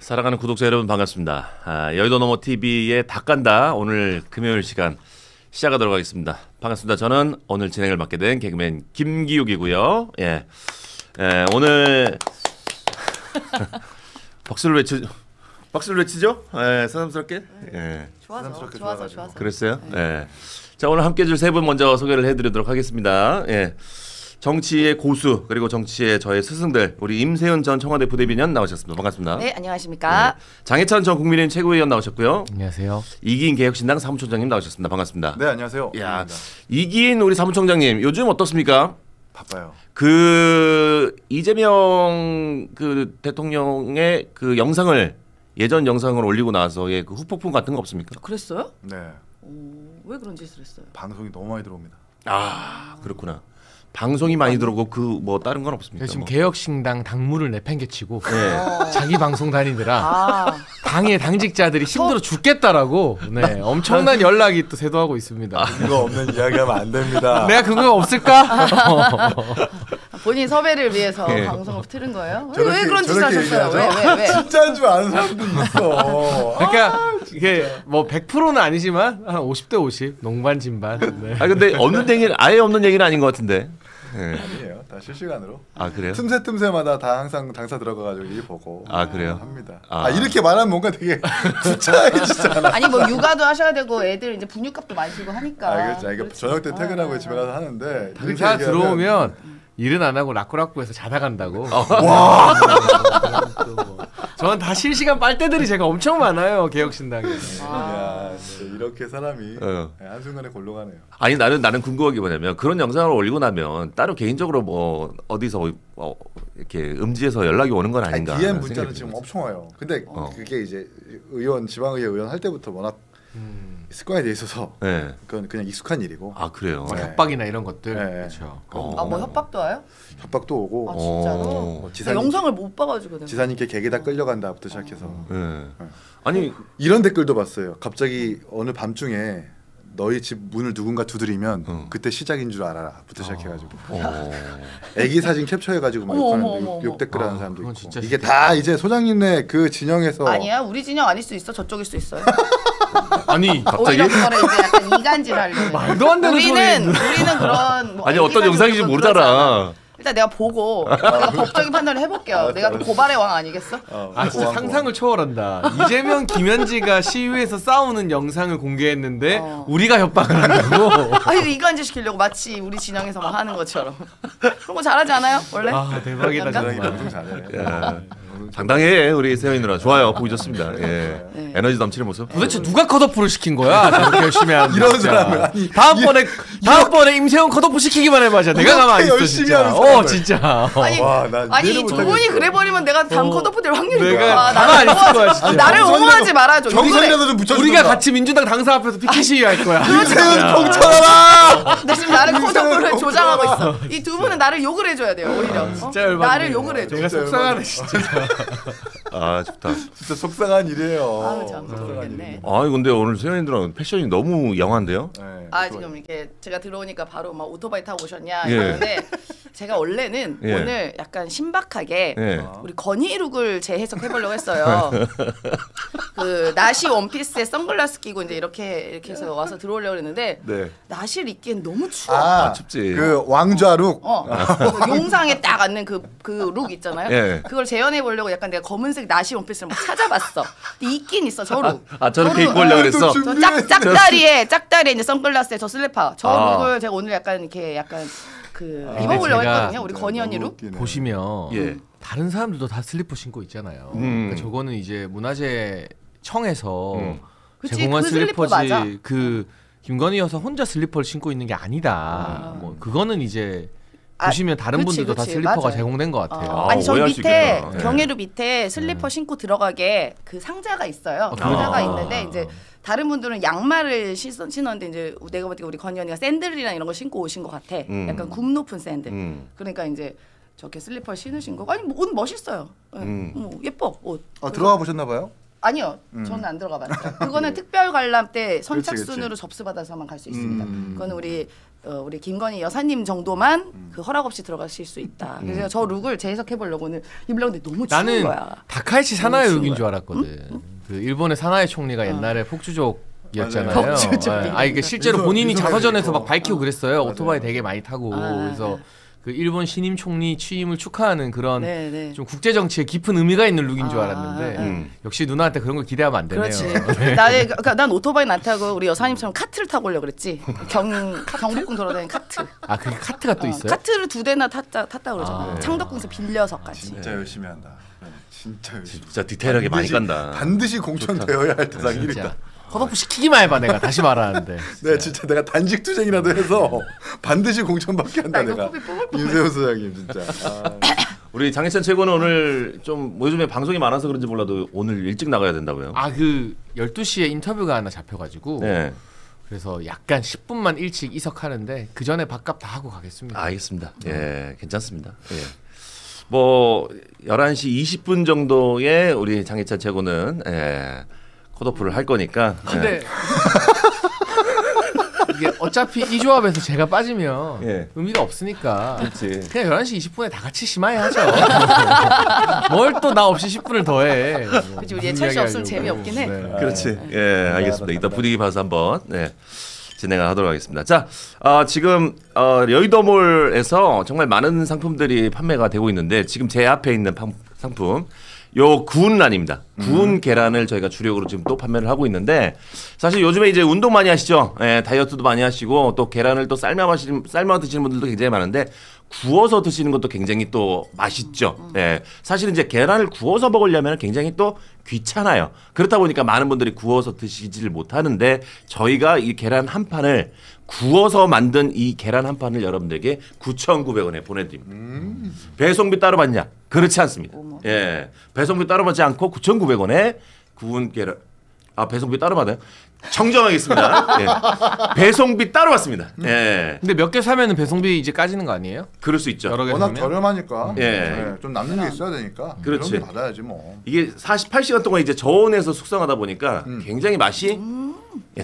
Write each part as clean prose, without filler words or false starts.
사랑하는 구독자 여러분 반갑습니다. 여의도 넘어 TV의 닭간다 오늘 금요일 시간 시작하도록 하겠습니다. 반갑습니다. 저는 오늘 진행을 맡게 된 개그맨 김기욱이고요. 오늘 박수를 외치죠? 새삼스럽게. 좋아서. 그랬어요? 자, 오늘 함께 해줄 세 분 먼저 소개를 해드리도록 하겠습니다. 정치의 고수 그리고 정치의 저의 스승들 우리 임세은 전 청와대 부대변인 나오셨습니다. 반갑습니다. 네, 안녕하십니까. 장해찬 전 국민의힘 최고위원 나오셨고요. 안녕하세요. 이기인 개혁신당 사무총장님 나오셨습니다. 반갑습니다. 네, 안녕하세요. 야, 이기인 우리 사무총장님 요즘 어떻습니까? 바빠요. 그 이재명 그 대통령의 그 영상을 예전 영상을 올리고 나서의 그 후폭풍 같은 거 없습니까? 그랬어요? 네. 왜 그런 짓을 했어요? 방송이 너무 많이 들어옵니다. 아, 그렇구나. 방송이 많이 들어오고 그 뭐 다른 건 없습니까? 지금 뭐. 개혁신당 당무를 내팽개치고 네. 자기 방송 다니느라 당의 당직자들이 힘들어 죽겠다라고 엄청난 연락이 또 새도하고 있습니다. 그거 없는 이야기하면 안 됩니다. 내가 그거 없을까? 본인 섭외를 위해서 네. 방송을 틀은 거예요? 저렇게- 왜 그런 짓을 저렇게 하셨어요? 왜? 진짜인 줄 아는 사람도 있어. 그러니까 이게 뭐 100%는 아니지만 한 50대 50 농반 진반. 네. 아 근데 없는 얘기는 아예 없는 얘기는 아닌 것 같은데. 네. 아니에요. 다 실시간으로. 아 그래요? 틈새마다 다 항상 당사 들어가가지고 일 보고. 아, 그래요? 합니다. 아. 이렇게 말하면 뭔가 되게 구차해지잖아. 아니 뭐 육아도 하셔야 되고 애들 이제 분유값도 많이 들고 하니까. 그렇죠. 이게 저녁 때 퇴근하고 집에 가서 하는데 이렇게 당사 얘기하면 들어오면 일은 안 하고 라꾸라꾸해서 자다 간다고. 와. 저는 다 실시간 빨대들이 제가 엄청 많아요 개혁신당에. 야, 진짜 이렇게 사람이 어. 한순간에 골롱하네요. 아니 나는 궁금한 게 뭐냐면 그런 영상을 올리고 나면 따로 개인적으로 뭐 어디서 이렇게 음지에서 연락이 오는 건 아닌가? DM 하는 문자는 생각이 지금 들어요. 엄청 와요. 근데 그게 이제 지방의회 의원 할 때부터 워낙 습관이 돼 있어서 네. 그건 그냥 익숙한 일이고. 아 그래요. 네. 협박이나 이런 것들. 네. 그렇죠. 뭐 협박도 와요? 협박도 오고. 아 진짜로? 뭐 나 영상을 못 봐가지고 내가. 지사님께 개개다 끌려간다부터 시작해서 네. 아니 이런 댓글도 봤어요. 갑자기 어느 밤중에 너희 집 문을 누군가 두드리면 그때 시작인 줄 알아라부터 시작해가지고 애기 사진 캡처해가지고 막 어머. 욕 댓글하는 아, 사람도 그건 있고. 진짜 이게 다 이제 소장님네 그 진영에서 아니야, 우리 진영 아닐 수 있어. 저쪽일 수 있어요. 아니 갑자기? 오히려 그거를 이제 약간 이간질 하려고. 말도 안 되는 우리는 그런 뭐 아니 어떤 애기 영상인지 가지고 모르잖아. 그러잖아. 일단 내가 보고 내가 법적인 판단을 해볼게요. 내가 또 고발의 왕 아니겠어? 아 진짜 상상을 초월한다. 이재명 김현지가 시위에서 싸우는 영상을 공개했는데 우리가 협박을 한다고. 아니 이간질 시키려고 마치 우리 진영에서 막 하는 것처럼. 그런 거 잘하지 않아요? 원래? 아 대박이다 약간? 소장님 정말. 방송 잘해. 야, 상당해 우리 세연이 누나 좋아요 보기 좋습니다. 예. 네. 에너지 넘치는 모습. 도대체 누가 컷오프를 시킨 거야? 저렇게 열심히 하는 이런 진짜. 사람을 아니 다음번에 임세훈 컷오프 시키기만 해봐. 내가 이렇게 가만 있어 열심히 진짜. 하는 사람을. 진짜. 아니, 와, 난 아니 이해를 두 못하겠어. 분이 그래 버리면 내가 다음 컷오프 될 확률이 내가 높아. 가만 안 있을 거야 진짜. 나를 정선이라도- 옹호하지 말아줘. 정선이라도 좀 붙여주던가. 우리가 같이 민주당 당사 앞에서 피켓 시위할 거야. 세훈 공천하라. 나 지금 나를 컷오프를 진짜 조장하고 있어. 이 두 분은 나를 욕을 해줘야 돼요. 오히려. 진짜 열받네. 나를 욕을 해줘. 내가 속상하네 진짜. 아 좋다. 진짜 속상한 일이에요. 아우 참 속상한 모르겠네. 일이에요. 아 근데 오늘 세연이 누나 패션이 너무 영한데요? 네, 아 그거- 지금 이렇게 제가 들어오니까 바로 막 오토바이 타고 오셨냐 예. 이러는데 제가 원래는 예. 오늘 약간 신박하게 예. 우리 건희룩을 재해석해 보려고 했어요. 그 나시 원피스에 선글라스 끼고 이제 이렇게 해서 와서 들어오려고 했는데 네. 나시를 입기엔 너무 추워. 아, 춥지. 그 왕좌룩. 그 용상에 딱 앉는 그 룩 있잖아요. 예. 그걸 재현해 보려고 약간 내가 검은색 나시 원피스를 막 찾아봤어. 근데 있긴 있어 저 룩. 아 저렇게 저 룩. 입고 오려고 그랬어? 좀- 저 짝다리에 이제 선글라스에 저 슬리퍼 저 아. 룩을 제가 오늘 약간 이렇게 약간 그 근데 입어보려고 제가 했거든요. 우리 건희 언니 룩. 웃기네. 보시면 예. 다른 사람들도 다 슬리퍼 신고 있잖아요. 그러니까 저거는 이제 문화재 청에서 그치, 제공한 그 슬리퍼 슬리퍼지 맞아. 그 김건희 여사 혼자 슬리퍼를 신고 있는 게 아니다. 뭐 그거는 이제 보시면 다른 그치, 분들도 다 그치, 슬리퍼가 맞아요. 제공된 것 같아요. 아, 아니 저희 오해할 수 밑에 있겠다. 예. 경회로 밑에 슬리퍼 신고 들어가게 그 상자가 있어요. 상자가 있는데 이제 다른 분들은 양말을 신었는데 이제 내가 보니까 우리 건희 언니가 샌들이랑 이런 거 신고 오신 것 같아. 약간 굽 높은 샌들. 그러니까 이제 저렇게 슬리퍼 신으신 거. 아니 뭐 옷 멋있어요. 예. 예뻐 옷. 들어가 보셨나 봐요? 아니요, 저는 안 들어가 봤어요. 그거는 특별 관람 때 선착순으로 접수받아서만 갈 수 있습니다. 그거는 우리 김건희 여사님 정도만 그 허락 없이 들어가실 수 있다. 그래서 저 룩을 재해석해 보려고는 입으려는데 너무 추운 나는 거야. 다카이치 사나이 추운 룩인 거야. 줄 알았거든. 그 일본의 사나이 총리가 옛날에 폭주족이었잖아요. 맞아요. 폭주족. 이게 실제로 본인이 미소가 자서전에서 있고. 막 밝히고 그랬어요. 맞아요. 오토바이 되게 많이 타고. 그래서 그 일본 신임 총리 취임을 축하하는 그런 네. 좀 국제 정치에 깊은 의미가 있는 룩인 줄 알았는데 역시 누나한테 그런 걸 기대하면 안 되네요. 그렇지. 난 오토바이는 안 타고 우리 여사님처럼 카트를 타고 오려고 그랬지. 경복궁 돌아다니는 카트. 아, 그게 카트가 또 있어요? 카트를 2대나 탔다 그러잖아. 창덕궁에서 빌려서까지. 진짜 열심히 한다. 진짜 열심히. 진짜 디테일하게 많이 깐다. 반드시 공천되어야 할 대상이 진짜. 있다. 컷오프 시키기만 해봐 내가 다시 말하는데. 네, 진짜 내가 단식 투쟁이라도 해서 반드시 공천받게 한다 나 이거 내가. 뽀삐 뽀글 윤세호 소장님 진짜. 우리 장희찬 최고는 오늘 좀 뭐 요즘에 방송이 많아서 그런지 몰라도 오늘 일찍 나가야 된다고요. 아, 그 12시에 인터뷰가 하나 잡혀가지고 네. 그래서 약간 10분만 일찍 이석하는데 그 전에 밥값 다 하고 가겠습니다. 알겠습니다. 예, 괜찮습니다. 예. 뭐 11시 20분 정도에 우리 장희찬 최고는 컷오프를 할 거니까. 근데 이게 어차피 이 조합에서 제가 빠지면 예. 의미가 없으니까 그렇지. 그냥 11시 20분에 다 같이 심하게 하죠. 뭘 또 나 없이 10분을 더해. 그치, 우리 예찬 씨 없으면 재미없긴 해. 그렇지. 예, 알겠습니다. 이따 분위기 봐서 한번 진행을 하도록 하겠습니다. 자, 지금 여의도몰에서 정말 많은 상품들이 판매가 되고 있는데 지금 제 앞에 있는 상품 요 구운란입니다. 구운 계란을 저희가 주력으로 지금 또 판매를 하고 있는데 사실 요즘에 이제 운동 많이 하시죠. 다이어트도 많이 하시고 또 계란을 또 삶아 드시는 분들도 굉장히 많은데 구워서 드시는 것도 굉장히 또 맛있죠. 사실은 이제 계란을 구워서 먹으려면 굉장히 또 귀찮아요. 그렇다 보니까 많은 분들이 구워서 드시지를 못하는데 저희가 이 계란 한 판을 구워서 만든 이 계란 한 판을 여러분들에게 9,900원에 보내드립니다. 배송비 따로 받냐? 그렇지 않습니다. 예, 배송비 따로 받지 않고 9,900원에 구운 계란. 배송비 따로 받아요? 정정하겠습니다. 예. 배송비 따로 받습니다. 예. 근데 몇 개 사면은 배송비 이제 까지는 거 아니에요? 그럴 수 있죠. 여러 개 워낙 사면? 저렴하니까. 예. 네, 좀 남는 게 있어야 되니까. 그렇지. 그런 게 받아야지 뭐. 이게 48시간 동안 이제 저온에서 숙성하다 보니까 굉장히 맛이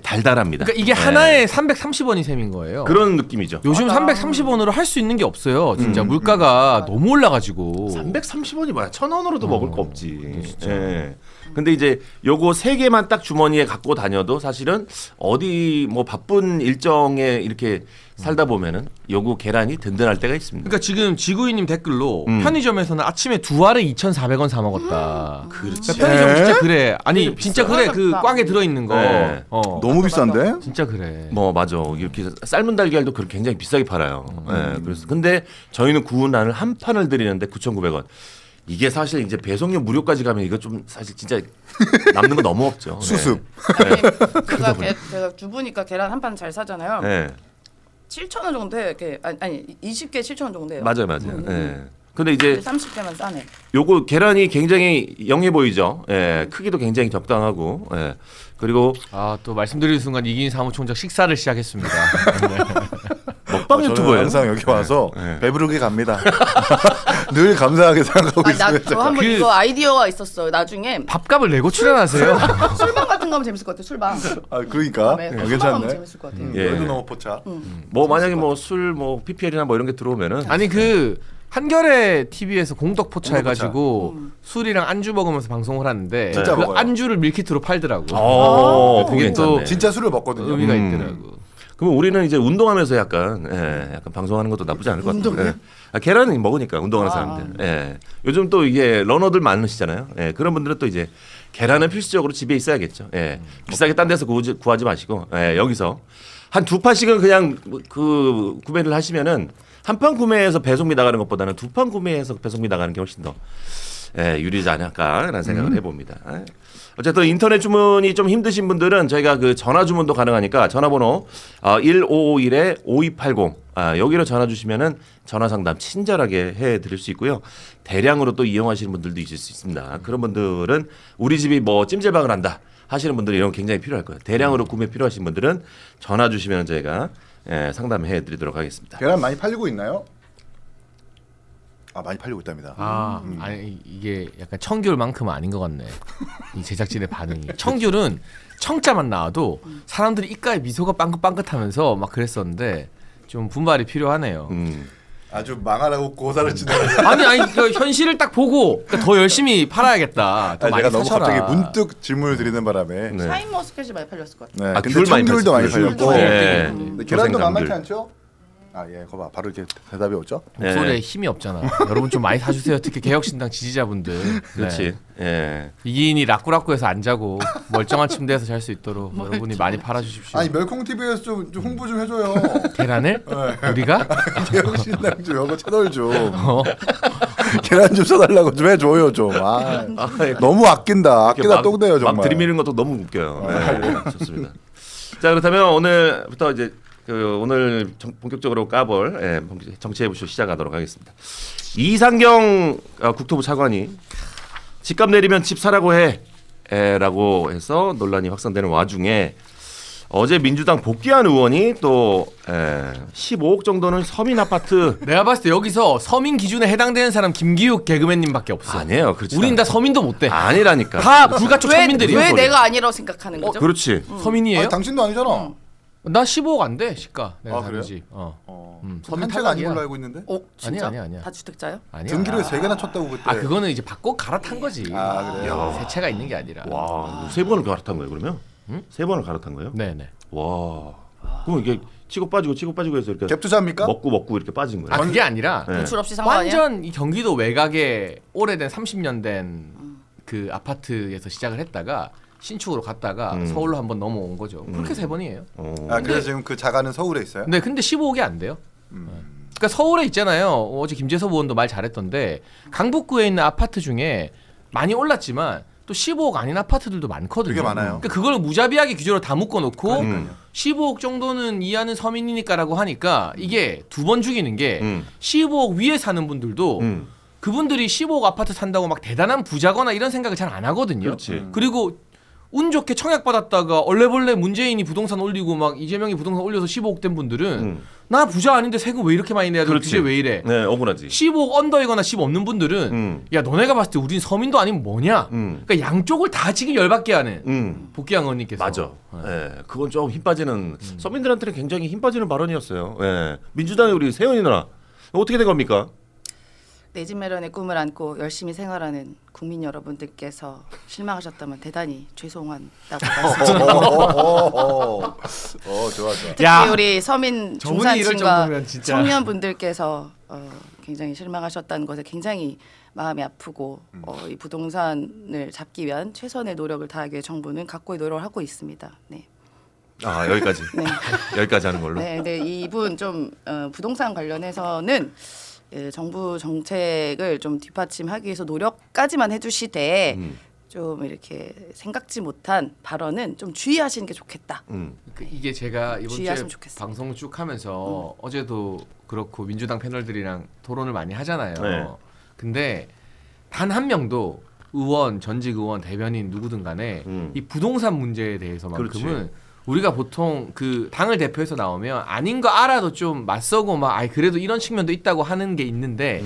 달달합니다. 그러니까 이게 하나에 330원이 셈인 거예요. 그런 느낌이죠. 요즘 330원으로 할 수 있는 게 없어요. 진짜 물가가 너무 올라가지고. 330원이 뭐야? 1,000원으로도 먹을 거 없지. 예. 근데 이제 요거 3개만 딱 주머니에 갖고 다녀도 사실은 어디 뭐 바쁜 일정에 이렇게 살다 보면은 요거 계란이 든든할 때가 있습니다. 그러니까 지금 지구인님 댓글로 편의점에서는 아침에 2알에 2,400원 사 먹었다. 그렇지. 그러니까 편의점 진짜 그래. 아니 편의점 진짜 비싸. 그래. 그 비싸. 꽉에 들어 있는 거. 네. 너무 비싼데? 진짜 그래. 뭐 맞아. 이렇게 삶은 달걀도 그렇게 굉장히 비싸게 팔아요. 예. 그래서 근데 저희는 구운 란을 한 판을 드리는데 9,900원. 이게 사실 이제 배송료 무료까지 가면 이거 좀 사실 진짜 남는 거 너무 없죠. 수습. 제가 주부니까 계란 한 판 잘 사잖아요. 네. 7,000원 정도 해요. 이렇게 아니 20개 7,000원 정도 해요. 맞아요. 예. 근데 이제 30개만 싸네. 요거 계란이 굉장히 영해 보이죠. 예. 크기도 굉장히 적당하고. 예. 그리고 또 말씀드리는 순간 이긴 사무총장 식사를 시작했습니다. 먹방 저는 유튜버예요. 항상 여기 와서 네. 배부르게 갑니다. 늘 감사하게 생각하고 나 있습니다. 저 한번 이거 아이디어가 있었어요. 나중에 밥값을 내고 출연하세요. 술방 같은 거 하면 재밌을 것 같아요. 술방. 그러니까 네, 괜찮네. 술방 하면 재밌을 것 같아요. 예. 그래도 너무 포차. 뭐 만약에 뭐 술 뭐 PPL이나 뭐 이런 게 들어오면은 아니 그 한겨레 TV에서 공덕 포차 해가지고 술이랑 안주 먹으면서 방송을 하는데 진짜 그 먹어요. 안주를 밀키트로 팔더라고. 그게 그게 또 또 진짜 술을 먹거든요. 의미가 있더라고. 그러면 우리는 이제 운동하면서 약간 방송하는 것도 나쁘지 않을 것 같아요. 계란은 먹으니까 운동하는 사람들. 예. 요즘 또 이게 러너들 많으시잖아요. 예. 그런 분들은 또 이제 계란은 필수적으로 집에 있어야겠죠. 예. 비싸게 딴 데서 구하지 마시고 여기서 한 2판씩은 그냥 그 구매를 하시면은 한 판 구매해서 배송비 나가는 것보다는 2판 구매해서 배송비 나가는 게 훨씬 더 유리하지 않을까라는 생각을 해봅니다. 어쨌든 인터넷 주문이 좀 힘드신 분들은 저희가 그 전화 주문도 가능하니까 전화번호 1551-5280 여기로 전화 주시면은 전화 상담 친절하게 해드릴 수 있고요. 대량으로 또 이용하시는 분들도 있을 수 있습니다. 그런 분들은 우리 집이 뭐 찜질방을 한다 하시는 분들은 이런 거 굉장히 필요할 거예요. 대량으로 구매 필요하신 분들은 전화 주시면 저희가 상담해드리도록 하겠습니다. 계란 많이 팔리고 있나요? 많이 팔리고 있답니다. 아니 이게 약간 청귤만큼은 아닌 것 같네. 이 제작진의 반응이. 청귤은 청자만 나와도 사람들이 입가에 미소가 빵긋빵긋하면서 막 그랬었는데 좀 분발이 필요하네요. 아주 망하라고 고사를 치는. 아니 그 현실을 딱 보고 그러니까 더 열심히 팔아야겠다. 더 많이 제가 너무 사셔라. 갑자기 문득 질문을 드리는 바람에. 네. 샤인머스켓이 많이 팔렸을 것 같아요. 네. 근데 귤 많이 청귤도 많이 팔렸어요. 팔렸고. 네. 근데 계란도 조생감귤. 만만치 않죠? 예, 거봐 바로 이렇게 대답이 오죠. 목소리에 네. 힘이 없잖아. 여러분 좀 많이 사주세요. 특히 개혁신당 지지자분들. 그렇지. 예. 이기인이 라꾸라꾸에서 안 자고 멀쩡한 침대에서 잘 수 있도록 여러분이 많이 팔아주십시오. 아니 멸콩 TV에서 좀 홍보 좀 해줘요. 계란을? 우리가? 개혁신당 좀 여거 채널 좀. 계란 좀 써달라고 좀 해줘요 좀. 너무 아낀다. 아끼다 막- 똥돼요 정말. 막 들이미는 것도 너무 웃겨요. 네. 좋습니다. 자 그렇다면 오늘부터 이제 오늘 본격적으로 까볼 정치해부쇼 시작하도록 하겠습니다. 이상경 국토부 차관이 집값 내리면 집 사라고 해라고 해서 논란이 확산되는 와중에 어제 민주당 복귀한 의원이 또 15억 정도는 서민 아파트 내가 봤을 때 여기서 서민 기준에 해당되는 사람 김기욱 개그맨님밖에 없어. 아니에요. 그렇지. 우린 다 서민도 못 돼. 아니라니까. 다 불가촉 천민들이야. 왜 소리야. 내가 아니라고 생각하는 거죠? 그렇지. 서민이에요? 아니, 당신도 아니잖아. 나 15억 안 돼. 시가. 내가 그래요? 사는 집. 한 채가 아닌 걸로 알고 있는데. 진짜? 아니야. 다 주택자요? 아니야. 등기를 3개나 쳤다고 그때. 그거는 이제 바꿔 갈아탄 거지. 그래요? 세 채가 있는 게 아니라. 와, 3번을 갈아탄 거예요, 그러면? 3번을 갈아탄 거예요? 네네. 와. 그럼 이게 치고 빠지고 해서 이렇게 갭 투자입니까? 먹고 이렇게 빠진 거예요. 그게 아니라 네. 대출 없이 산 거 아니야? 완전 이 경기도 외곽에 오래된 30년 된 그 아파트에서 시작을 했다가 신축으로 갔다가 서울로 한번 넘어온 거죠. 그렇게 3번이에요. 그래서 지금 그 자가는 서울에 있어요? 네, 근데 15억이 안 돼요. 그러니까 서울에 있잖아요. 어제 김재섭 의원도 말 잘했던데 강북구에 있는 아파트 중에 많이 올랐지만 또 15억 아닌 아파트들도 많거든요. 되게 많아요. 그러니까 그걸 무자비하게 규제로 다 묶어놓고 15억 정도는 이하는 서민이니까라고 하니까 이게 두 번 죽이는 게 15억 위에 사는 분들도 그분들이 15억 아파트 산다고 막 대단한 부자거나 이런 생각을 잘 안 하거든요. 그렇지. 그리고 운 좋게 청약 받았다가 얼레벌레 문재인이 부동산 올리고 막 이재명이 부동산 올려서 15억 된 분들은 나 부자 아닌데 세금 왜 이렇게 많이 내야 되고 규제 왜 이래? 네, 억울하지. 15억 언더이거나 10 없는 분들은 야 너네가 봤을 때 우린 서민도 아니면 뭐냐? 그러니까 양쪽을 다 지금 열받게 하는 복귀한 의원님께서. 맞아. 그건 좀 힘 빠지는 서민들한테는 굉장히 힘 빠지는 발언이었어요. 민주당의 우리 세연이 누나 어떻게 된 겁니까? 내 집 마련의 꿈을 안고 열심히 생활하는 국민 여러분들께서 실망하셨다면 대단히 죄송하다고 말씀드립니다. 좋아. 특히 야, 우리 서민 저분이 이럴 중산층과 정도면 진짜. 청년분들께서 굉장히 실망하셨다는 것에 굉장히 마음이 아프고 이 부동산을 잡기 위한 최선의 노력을 다하기 위해 정부는 각고의 노력을 하고 있습니다. 네. 여기까지. 네. 여기까지 하는 걸로. 네, 근데 이분 좀 부동산 관련해서는 정부 정책을 좀 뒷받침하기 위해서 노력까지만 해주시되 좀 이렇게 생각지 못한 발언은 좀 주의하시는 게 좋겠다. 이게 제가 이번 주에 주의하시면 좋겠어요. 방송 쭉 하면서 어제도 그렇고 민주당 패널들이랑 토론을 많이 하잖아요. 네. 근데 단 한 명도 의원, 전직 의원, 대변인 누구든 간에 이 부동산 문제에 대해서만큼은 그렇지. 우리가 보통 그 당을 대표해서 나오면 아닌 거 알아도 좀 맞서고 막 그래도 이런 측면도 있다고 하는 게 있는데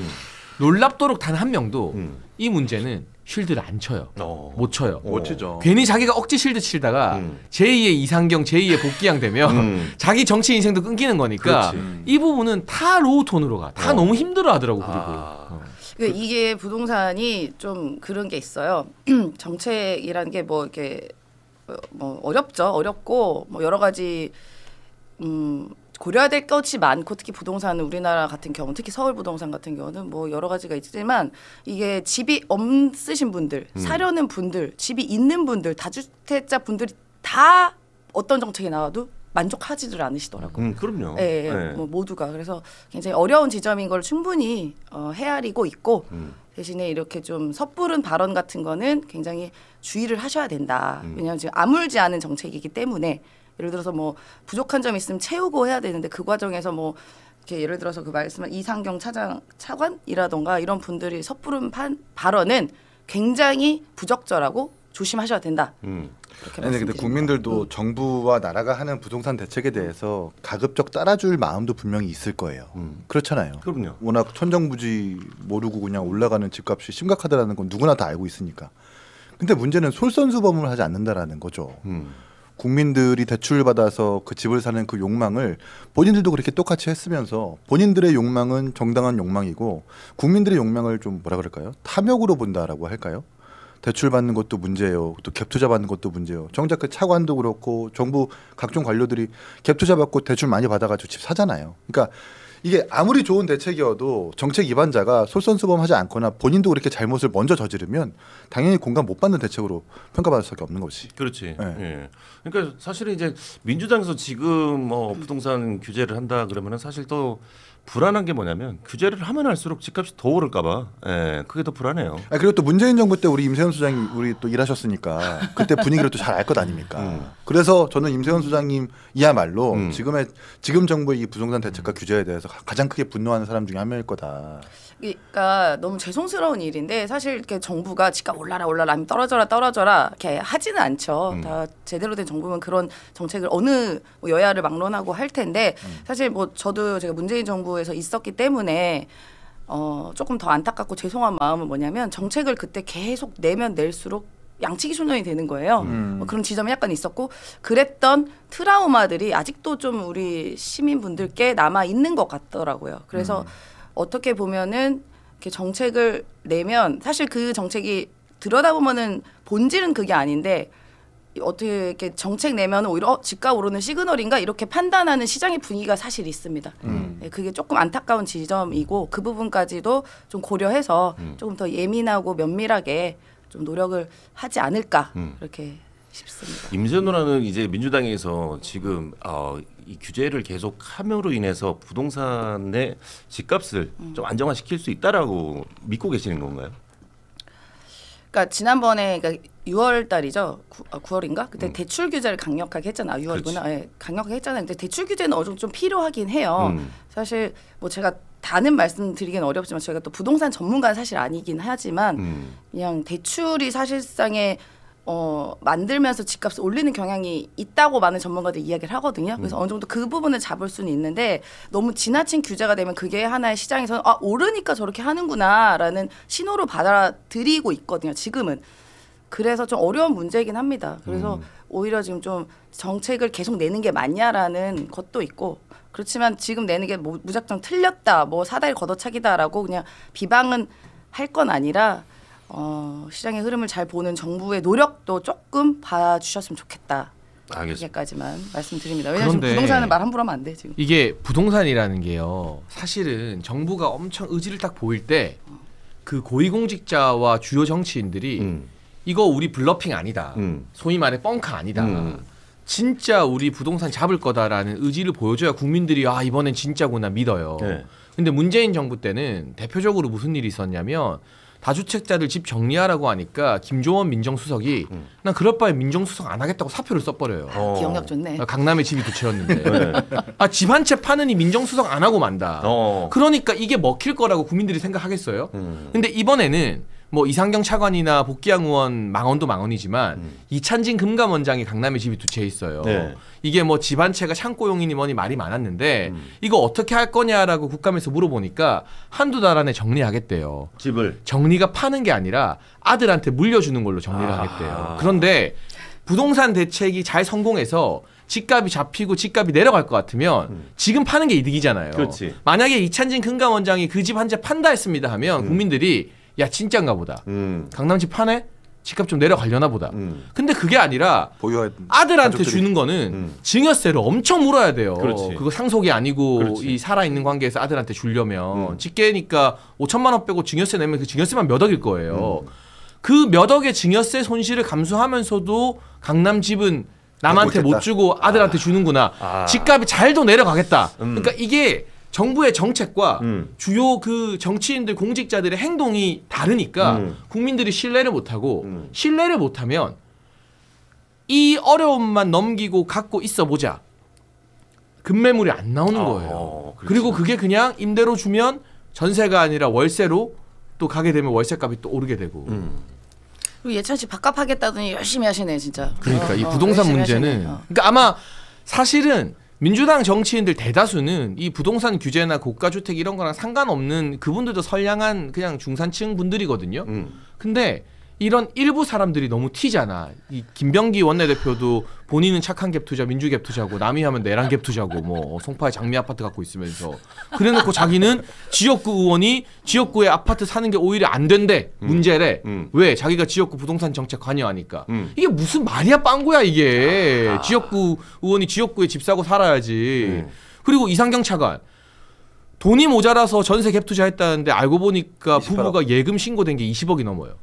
놀랍도록 단 한 명도 이 문제는 쉴드를 안 쳐요. 못 쳐요. 못 치죠. 괜히 자기가 억지 쉴드 치다가 제2의 이상경, 제2의 복귀양 되면 자기 정치 인생도 끊기는 거니까 그렇지. 이 부분은 다 로우 톤으로 가. 다 너무 힘들어 하더라고 그리고. 그러니까 이게 부동산이 좀 그런 게 있어요. 정책이라는 게 뭐 이렇게 뭐 어렵고 뭐 여러 가지 고려해야 될 것이 많고 특히 부동산은 우리나라 같은 경우 특히 서울 부동산 같은 경우는 뭐 여러 가지가 있지만 이게 집이 없으신 분들 사려는 분들 집이 있는 분들 다주택자 분들이 다 어떤 정책이 나와도 만족하지를 않으시더라고요. 그럼요. 네. 뭐 모두가 그래서 굉장히 어려운 지점인 걸 충분히 헤아리고 있고 대신에 이렇게 좀 섣부른 발언 같은 거는 굉장히 주의를 하셔야 된다. 왜냐하면 지금 아물지 않은 정책이기 때문에 예를 들어서 뭐 부족한 점 있으면 채우고 해야 되는데 그 과정에서 뭐 이렇게 예를 들어서 그 말씀한 이상경 차관이라던가 이런 분들이 섣부른 발언은 굉장히 부적절하고 조심하셔야 된다. 그렇게 근데 말씀드립니다. 국민들도 정부와 나라가 하는 부동산 대책에 대해서 가급적 따라줄 마음도 분명히 있을 거예요. 그렇잖아요. 그럼요. 워낙 천정부지 모르고 그냥 올라가는 집값이 심각하다라는 건 누구나 다 알고 있으니까. 근데 문제는 솔선수범을 하지 않는다라는 거죠. 국민들이 대출 받아서 그 집을 사는 그 욕망을 본인들도 그렇게 똑같이 했으면서 본인들의 욕망은 정당한 욕망이고 국민들의 욕망을 좀 뭐라 그럴까요? 탐욕으로 본다라고 할까요? 대출 받는 것도 문제예요. 또 갭 투자 받는 것도 문제예요. 정작 그 차관도 그렇고 정부 각종 관료들이 갭 투자 받고 대출 많이 받아가지고 집 사잖아요. 그러니까 이게 아무리 좋은 대책이어도 정책 위반자가 솔선수범하지 않거나 본인도 그렇게 잘못을 먼저 저지르면 당연히 공감 못 받는 대책으로 평가받을 수밖에 없는 거지. 그렇지. 네. 예. 그러니까 사실은 이제 민주당에서 지금 뭐 부동산 규제를 한다 그러면은 사실 또 불안한 게 뭐냐면 규제를 하면 할수록 집값이 더 오를까봐. 예, 그게 더 불안해요. 그리고 또 문재인 정부 때 우리 임세현 소장이 우리 또 일하셨으니까 그때 분위기를 또 잘 알 것 아닙니까. 그래서 저는 임세현 소장님이야말로 지금 정부의 이 부동산 대책과 규제에 대해서 가장 크게 분노하는 사람 중에 한 명일 거다. 그러니까 너무 죄송스러운 일인데 사실 이렇게 정부가 집값 올라라 아니면 떨어져라 이렇게 하지는 않죠. 다 제대로 된 정부면 그런 정책을 어느 뭐 여야를 막론하고 할 텐데 사실 뭐 저도 제가 문재인 정부에서 있었기 때문에 조금 더 안타깝고 죄송한 마음은 뭐냐면 정책을 그때 계속 내면 낼수록 양치기 소년이 되는 거예요. 뭐 그런 지점이 약간 있었고 그랬던 트라우마들이 아직도 좀 우리 시민분들께 남아 있는 것 같더라고요. 그래서 어떻게 보면은 이렇게 정책을 내면 사실 그 정책이 들여다보면은 본질은 그게 아닌데 어떻게 이렇게 정책 내면 오히려 집값 오르는 시그널인가 이렇게 판단하는 시장의 분위기가 사실 있습니다. 네, 그게 조금 안타까운 지점이고 그 부분까지도 좀 고려해서 조금 더 예민하고 면밀하게 좀 노력을 하지 않을까 그렇게 싶습니다. 임세현 누나는 이제 민주당에서 지금 이 규제를 계속 함으로 인해서 부동산의 집값을 좀 안정화시킬 수 있다라고 믿고 계시는 건가요? 그러니까 지난번에 그러니까 6월 달이죠. 9월인가? 그때 대출 규제를 강력하게 했잖아. 6월이구나. 네, 강력하게 했잖아요. 근데 대출 규제는 어느 정도 좀 필요하긴 해요. 사실 뭐 제가 다는 말씀드리긴 어렵지만 저희가 또 부동산 전문가는 사실 아니긴 하지만 그냥 대출이 사실상의 만들면서 집값을 올리는 경향이 있다고 많은 전문가들이 이야기를 하거든요. 그래서 어느 정도 그 부분을 잡을 수는 있는데 너무 지나친 규제가 되면 그게 하나의 시장에서는 오르니까 저렇게 하는구나라는 신호로 받아들이고 있거든요. 지금은. 그래서 좀 어려운 문제이긴 합니다. 그래서 오히려 지금 좀 정책을 계속 내는 게 맞냐라는 것도 있고 그렇지만 지금 내는 게 무작정 틀렸다, 뭐 사다리 걷어차기다라고 그냥 비방은 할 건 아니라 시장의 흐름을 잘 보는 정부의 노력도 조금 봐주셨으면 좋겠다. 알겠습니다. 여기까지만 말씀드립니다. 왜냐하면 그런데 부동산은 말 함부로 하면 안 돼 지금. 이게 부동산이라는 게요. 사실은 정부가 엄청 의지를 딱 보일 때 그 고위공직자와 주요 정치인들이 이거 우리 블러핑 아니다. 소위 말해 뻥카 아니다. 진짜 우리 부동산 잡을 거다라는 의지를 보여줘야 국민들이 이번엔 진짜구나 믿어요. 네. 근데 문재인 정부 때는 대표적으로 무슨 일이 있었냐면 다주택자들 집 정리하라고 하니까 김조원 민정수석이 난 그럴 바에 민정수석 안 하겠다고 사표를 써버려요. 기억력 좋네. 강남에 집이 두 채였는데 집 한 채 파느니 민정수석 안 하고 만다. 그러니까 이게 먹힐 거라고 국민들이 생각하겠어요. 근데 이번에는 뭐 이상경 차관이나 복귀양 의원 망언도 망언이지만 이찬진 금감원장이 강남에 집이 두 채 있어요. 네. 이게 뭐 집 한 채가 창고용이니 뭐니 말이 많았는데 이거 어떻게 할 거냐라고 국감에서 물어보니까 한두 달 안에 정리하겠대요. 집을 정리가 파는 게 아니라 아들한테 물려주는 걸로 정리를 하겠대요. 그런데 부동산 대책이 잘 성공해서 집값이 잡히고 집값이 내려갈 것 같으면 지금 파는 게 이득이잖아요. 그렇지. 만약에 이찬진 금감원장이 그 집 한 채 판다 했습니다 하면 국민들이 야 진짠가 보다. 강남 집 파네? 집값 좀 내려가려나 보다. 근데 그게 아니라 아들한테 가족들이. 주는 거는 증여세를 엄청 물어야 돼요. 그렇지. 그거 상속이 아니고 그렇지. 이 살아있는 관계에서 아들한테 주려면 직계니까 5천만 원 빼고 증여세 내면 그 증여세만 몇 억일 거예요. 그 몇 억의 증여세 손실을 감수하면서도 강남 집은 남한테 못 주고 아들한테 주는구나. 집값이 잘도 내려가겠다. 그러니까 이게 정부의 정책과 주요 그 정치인들 공직자들의 행동이 다르니까 국민들이 신뢰를 못하고 신뢰를 못하면 이 어려움만 넘기고 갖고 있어 보자. 급매물이 안 나오는 거예요. 그렇지. 그리고 그게 그냥 임대로 주면 전세가 아니라 월세로 또 가게 되면 월세값이 또 오르게 되고. 그리고 예찬 씨 밥값 하겠다더니 열심히 하시네 진짜. 그러니까 이 부동산 문제는 그러니까 아마 사실은 민주당 정치인들 대다수는 이 부동산 규제나 고가주택 이런 거랑 상관없는 그분들도 선량한 그냥 중산층 분들이거든요. 근데 이런 일부 사람들이 너무 튀잖아. 이 김병기 원내대표도 본인은 착한 갭 투자, 민주 갭 투자고 남이 하면 내란 갭 투자고 뭐 송파에 장미 아파트 갖고 있으면서 그래놓고 자기는 지역구 의원이 지역구에 아파트 사는 게 오히려 안 된대. 문제래. 왜? 자기가 지역구 부동산 정책 관여하니까. 이게 무슨 말이야 빵구야 이게. 지역구 의원이 지역구에 집 사고 살아야지. 그리고 이상경 차관. 돈이 모자라서 전세 갭 투자했다는데 알고 보니까 28억. 부부가 예금 신고된 게 20억이 넘어요.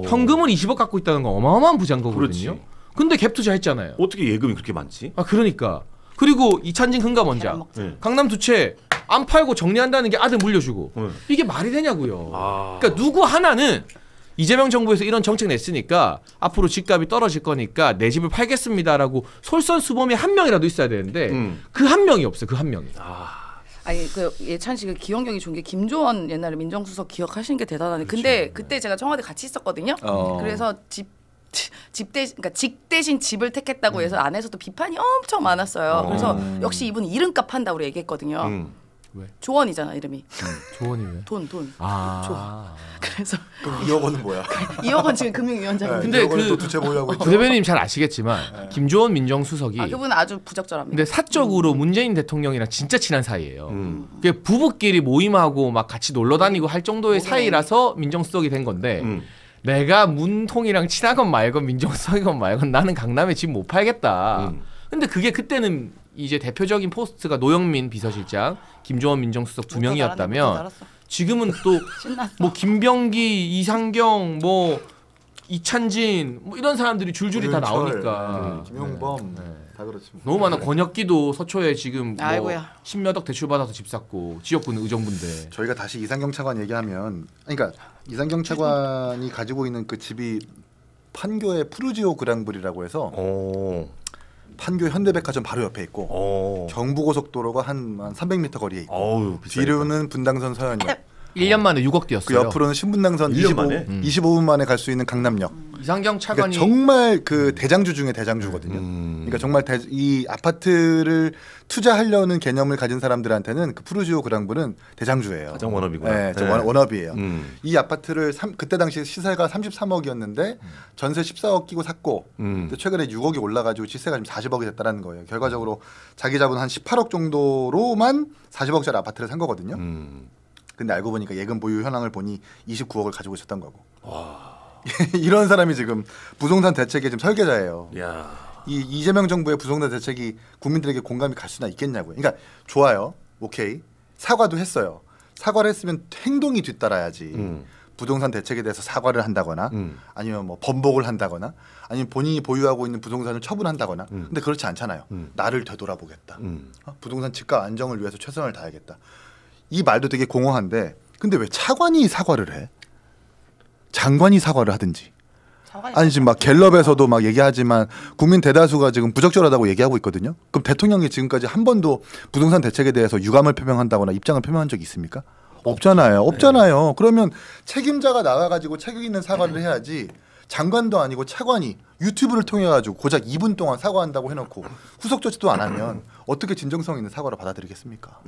현금을 20억 갖고 있다는 건 어마어마한 부자인 거거든요. 그렇지. 근데 갭 투자했잖아요. 어떻게 예금이 그렇게 많지? 아 그러니까. 그리고 이찬진 흥가원장 강남 두 채 안 팔고 정리한다는 게 아들 물려주고 이게 말이 되냐고요. 그러니까 누구 하나는 이재명 정부에서 이런 정책 냈으니까 앞으로 집값이 떨어질 거니까 내 집을 팔겠습니다라고 솔선수범이 한 명이라도 있어야 되는데 그 한 명이 없어요. 그 한 명이. 아니 그 예찬 씨가 기억력이 좋은 게 김조원 옛날에 민정수석 기억하시는 게 대단하네. 근데 그때 제가 청와대 같이 있었거든요. 그래서 그러니까 직 대신 집을 택했다고 해서 안에서도 비판이 엄청 많았어요. 그래서 역시 이분 이름값 한다고 얘기했거든요. 왜? 조원이잖아 이름이. 조원이 왜? 돈. 그래서 그럼 2억 원은 뭐야? 2억 원 지금 금융위원장인데. 근데 그 두채 보유하고 있죠. 부 대변인 잘 아시겠지만 김조원 민정수석이 그분은 아주 부적절합니다. 근데 사적으로 문재인 대통령이랑 진짜 친한 사이예요. 그게 부부끼리 모임하고 막 같이 놀러 다니고 할 정도의 사이라서 민정수석이 된 건데 내가 문통이랑 친하건 말건 민정수석이건 말건 나는 강남에 집 못 팔겠다. 근데 그게 그때는 이제 대표적인 포스트가 노영민 비서실장, 김조원 민정수석 두 명이었다면 지금은 또 뭐 김병기, 이상경, 뭐 이찬진 뭐 이런 사람들이 줄줄이 다 나오니까 김용범 다 그렇지. 너무 많아. 권혁기도 서초에 지금 뭐 10몇억 대출 받아서 집 샀고 지역구는 의정부인데. 저희가 다시 이상경 차관 얘기하면 그러니까 이상경 차관이 가지고 있는 그 집이 판교의 푸르지오 그랑블이라고 해서 판교 현대백화점 바로 옆에 있고 경부고속도로가 한 300m 거리에 있고 뒤로는 분당선 서현역 1년 만에 6억 뛰었어요. 그 옆으로는 신분당선 25분 만에 갈 수 있는 강남역. 이상경 차관이 그러니까 정말 그 대장주 중에 대장주거든요. 그러니까 정말 이 아파트를 투자하려는 개념을 가진 사람들한테는 그 푸르지오 그랑블은 대장주예요. 가장 원업이구나. 네, 원업이에요. 이 아파트를 그때 당시 시세가 33억이었는데 전세 14억 끼고 샀고 근데 최근에 6억이 올라가지고 시세가 지금 40억이 됐다는 거예요. 결과적으로 자기 자본 한 18억 정도로만 40억짜리 아파트를 산 거거든요. 근데 알고 보니까 예금 보유 현황을 보니 29억을 가지고 있었던 거고. 이런 사람이 지금 부동산 대책의 지금 설계자예요. 야. 이 이재명 정부의 부동산 대책이 국민들에게 공감이 갈 수나 있겠냐고요. 그러니까 좋아요. 오케이. 사과도 했어요. 사과를 했으면 행동이 뒤따라야지. 부동산 대책에 대해서 사과를 한다거나 아니면 뭐 번복을 한다거나 아니면 본인이 보유하고 있는 부동산을 처분한다거나 근데 그렇지 않잖아요. 나를 되돌아보겠다. 부동산 집값 안정을 위해서 최선을 다하겠다. 이 말도 되게 공허한데 근데 왜 차관이 사과를 해? 장관이 사과를 하든지. 아니 지금 막 갤럽에서도 막 얘기하지만 국민 대다수가 지금 부적절하다고 얘기하고 있거든요. 그럼 대통령이 지금까지 한 번도 부동산 대책에 대해서 유감을 표명한다거나 입장을 표명한 적이 있습니까? 없잖아요. 그러면 책임자가 나와가지고 책임 있는 사과를 해야지. 장관도 아니고 차관이 유튜브를 통해 가지고 고작 2분 동안 사과한다고 해놓고 후속 조치도 안 하면 어떻게 진정성 있는 사과를 받아들이겠습니까?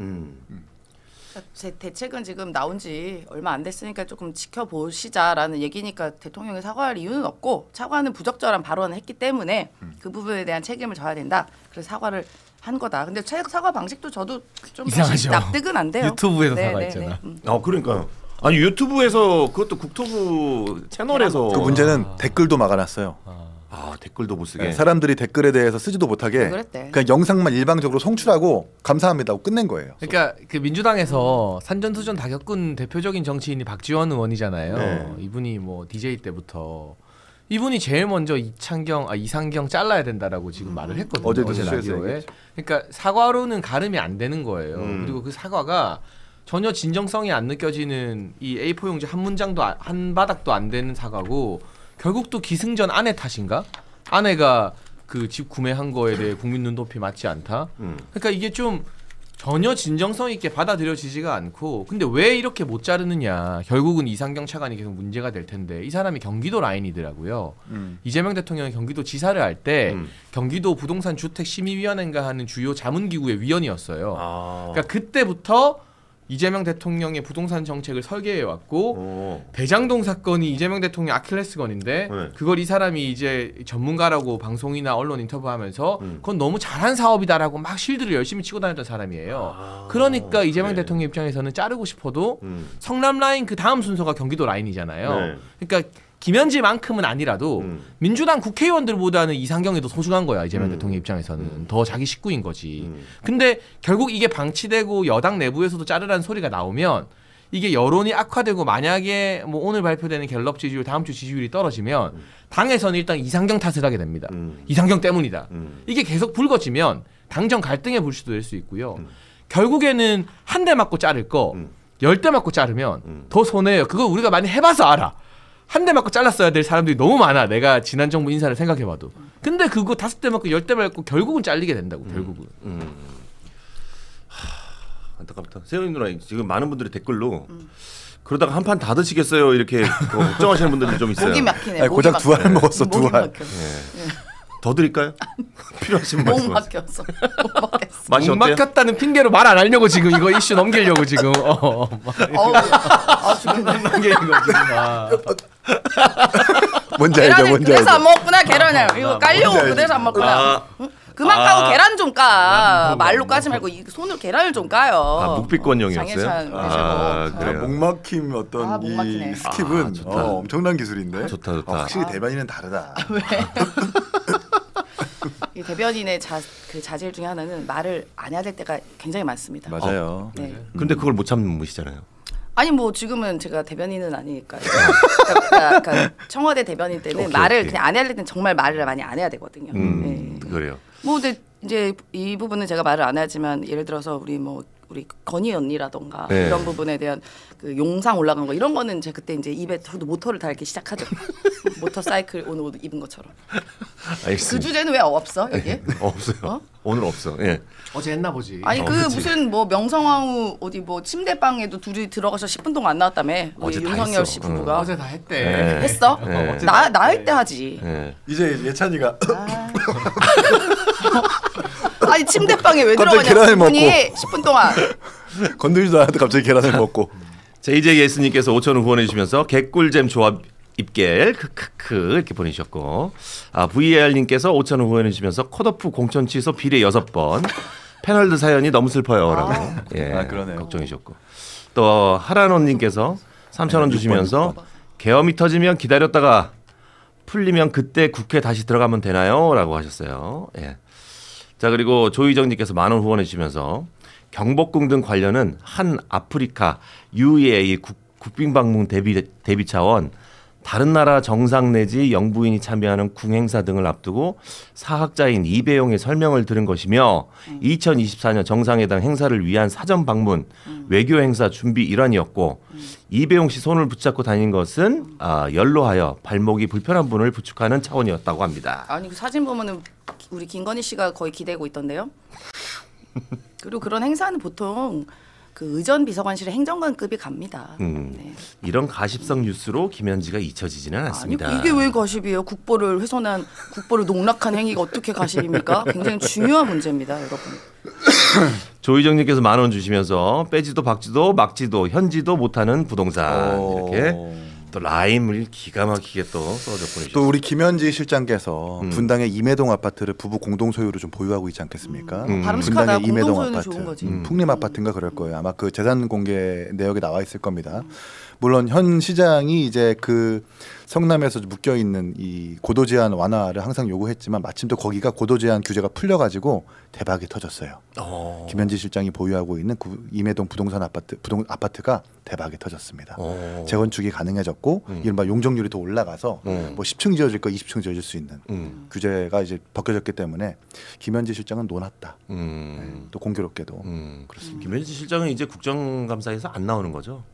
제 대책은 지금 나온 지 얼마 안 됐으니까 조금 지켜보시자라는 얘기니까 대통령이 사과할 이유는 없고 차관은 부적절한 발언을 했기 때문에 그 부분에 대한 책임을 져야 된다. 그래서 사과를 한 거다. 근데 사과 방식도 저도 좀 이상하죠. 납득은 안 돼요. 유튜브에서 사과했잖아. 그러니까요. 아니 유튜브에서 그것도 국토부 채널에서 그 문제는 댓글도 막아놨어요. 댓글도 못 쓰게. 사람들이 댓글에 대해서 쓰지도 못하게 그냥 영상만 일방적으로 송출하고 감사합니다 하고 끝낸 거예요. 그러니까 그 민주당에서 산전수전 다 겪은 대표적인 정치인이 박지원 의원이잖아요. 네. 이분이 뭐 DJ 때부터 이분이 제일 먼저 이상경 잘라야 된다라고 지금 말을 했거든요. 어제 라디오에. 그러니까 사과로는 가름이 안 되는 거예요. 그리고 그 사과가 전혀 진정성이 안 느껴지는 이 A4 용지 한 문장도 한 바닥도 안 되는 사과고 결국 또 기승전 아내 탓인가? 아내가 그 집 구매한 거에 대해 국민 눈높이 맞지 않다. 그러니까 이게 좀 전혀 진정성 있게 받아들여지지가 않고 근데 왜 이렇게 못 자르느냐 결국은 이상경 차관이 계속 문제가 될 텐데 이 사람이 경기도 라인이더라고요. 이재명 대통령이 경기도 지사를 할 때 경기도 부동산 주택 심의위원회인가 하는 주요 자문기구의 위원이었어요. 그러니까 그때부터 이재명 대통령의 부동산 정책을 설계해 왔고 대장동 사건이 이재명 대통령 아킬레스건인데 네. 그걸 이 사람이 이제 전문가라고 방송이나 언론 인터뷰하면서 그건 너무 잘한 사업이다라고 막 실드를 열심히 치고 다녔던 사람이에요. 그러니까 이재명 그래. 대통령 입장에서는 자르고 싶어도 성남 라인 그 다음 순서가 경기도 라인이잖아요. 네. 그러니까 김현지만큼은 아니라도 민주당 국회의원들보다는 이상경이 더 소중한 거야 이재명 대통령 입장에서는 더 자기 식구인 거지. 근데 결국 이게 방치되고 여당 내부에서도 자르라는 소리가 나오면 이게 여론이 악화되고 만약에 뭐 오늘 발표되는 갤럽 지지율 다음 주 지지율이 떨어지면 당에서는 일단 이상경 탓을 하게 됩니다. 이상경 때문이다. 이게 계속 불거지면 당정 갈등의 불씨도 될 수 있고요. 결국에는 한 대 맞고 자를 거 10대 맞고 자르면 더 손해예요. 그거 우리가 많이 해봐서 알아. 한 대 맞고 잘랐어야 될 사람들이 너무 많아. 내가 지난 정부 인사를 생각해봐도. 근데 그거 5대 맞고 10대 맞고 결국은 잘리게 된다고. 결국은. 안타깝다. 세연이 누나 지금 많은 분들이 댓글로 그러다가 한 판 다 드시겠어요 이렇게 걱정하시는 분들도 좀 있어요. 목이 막히네. 아니, 고작 두 알 먹었어, 두 목이 알. 막혔어. 더 드릴까요? 필요하신 목 말씀. 막혔어. 목 막혔어. 맛이 못 어때요? 막혔다는 핑계로 말 안 하려고 지금 이거 이슈 넘기려고 지금. 죽겠네. 넘기는 거 지금. 뭔지 알죠, 계란을 뭔지 그래서 안 알죠. 먹었구나 계란을. 이거 깔려고 뭔지 그래서 안 먹구나. 응? 그만 까고 계란 좀 까. 말로 까지 말고 손으로 계란을 좀 까요. 묵비권용이었어요? 장혜찬 그래요. 목 막힘 어떤 목 막히네. 이 스킵은 좋다. 엄청난 기술인데. 좋다. 확실히 대변인은 다르다. 이 대변인의 그 자질 중에 하나는 말을 안 해야 될 때가 굉장히 많습니다. 맞아요. 네. 근데 그걸 못 참으시잖아요. 아니 뭐 지금은 제가 대변인은 아니니까. 그러니까 청와대 대변인 때는 오케이, 말을 오케이. 그냥 안 해야 될 때는 정말 말을 많이 안 해야 되거든요. 네. 그래요. 뭐 근데 이제 이 부분은 제가 말을 안 하지만 예를 들어서 우리 건희 언니라던가 네. 이런 부분에 대한 그 용상 올라간 거 이런 거는 제가 그때 이제 입에 저도 모터를 달기 시작하죠. 모터 사이클 오늘 옷 입은 것처럼. 알겠습니다. 그 주제는 왜 없어 여기? 없어요. 어? 오늘 없어. 예. 어제 했나 보지. 아니 그 그치. 무슨 뭐 명성황후 어디 뭐 침대방에도 둘이 들어가서 10분 동안 안 나왔다며. 우리 어제 다 윤석열 했어. 씨 부부가 어제 다 했대. 네. 했어? 네. 어제 나 할 때 하지. 예. 이제 예찬이가 아니 침대방에 왜 갑자기 들어가냐? 계란을 분이 10분 동안. 건드리지도 않았는데 갑자기 계란을 먹고. JJS님께서 5,000원 후원해 주시면서 개꿀잼 조합 입겔 크크크 이렇게 보내주셨고 VR님께서 5,000원 후원해 주시면서 컷오프 공천 취소 비례 6번 패널드 사연이 너무 슬퍼요라고 예, 그러네요. 걱정해 주셨고 또 하란원님께서 3,000원 주시면서 계엄이 터지면 기다렸다가 풀리면 그때 국회 다시 들어가면 되나요?라고 하셨어요. 예. 자 그리고 조희정님께서 10,000원 후원해 주시면서 경복궁 등 관련은 한 아프리카 UEA 국빈 방문 대비 차원 다른 나라 정상 내지 영부인이 참여하는 궁 행사 등을 앞두고 사학자인 이배용의 설명을 들은 것이며 2024년 정상회담 행사를 위한 사전 방문 외교 행사 준비 일환이었고 이배용 씨 손을 붙잡고 다닌 것은 연로하여 발목이 불편한 분을 부축하는 차원이었다고 합니다. 아니 그 사진 보면은 우리 김건희 씨가 거의 기대고 있던데요. 그리고 그런 행사는 보통 그 의전 비서관실의 행정관급이 갑니다. 네. 이런 가십성 뉴스로 김현지가 잊혀지지는 않습니다. 아니 이게 왜 가십이에요? 국보를 훼손한 국보를 농락한 행위가 어떻게 가십입니까? 굉장히 중요한 문제입니다, 여러분. 조희정님께서 10,000원 주시면서 빼지도 박지도 막지도 현지도 못하는 부동산 이렇게 또 라임을 기가 막히게 또 써줘 보내주셨습니다. 또 우리 김현지 실장께서 분당의 임해동 아파트를 부부 공동 소유로 좀 보유하고 있지 않겠습니까? 바람직하다. 분당의 임해동 공동 소유는 아파트, 좋은 거지. 풍림 아파트인가 그럴 거예요. 아마 그 재산 공개 내역에 나와 있을 겁니다. 물론 현 시장이 이제 그 성남에서 묶여 있는 이 고도 제한 완화를 항상 요구했지만 마침 또 거기가 고도 제한 규제가 풀려가지고 대박이 터졌어요. 김현지 실장이 보유하고 있는 임해동 부동산 아파트가 대박이 터졌습니다. 재건축이 가능해졌고 이른바 용적률이 더 올라가서 뭐 10층 지어질 거 20층 지어질 수 있는 규제가 이제 벗겨졌기 때문에 김현지 실장은 논았다. 네, 또 공교롭게도 그렇습니다. 김현지 실장은 이제 국정감사에서 안 나오는 거죠?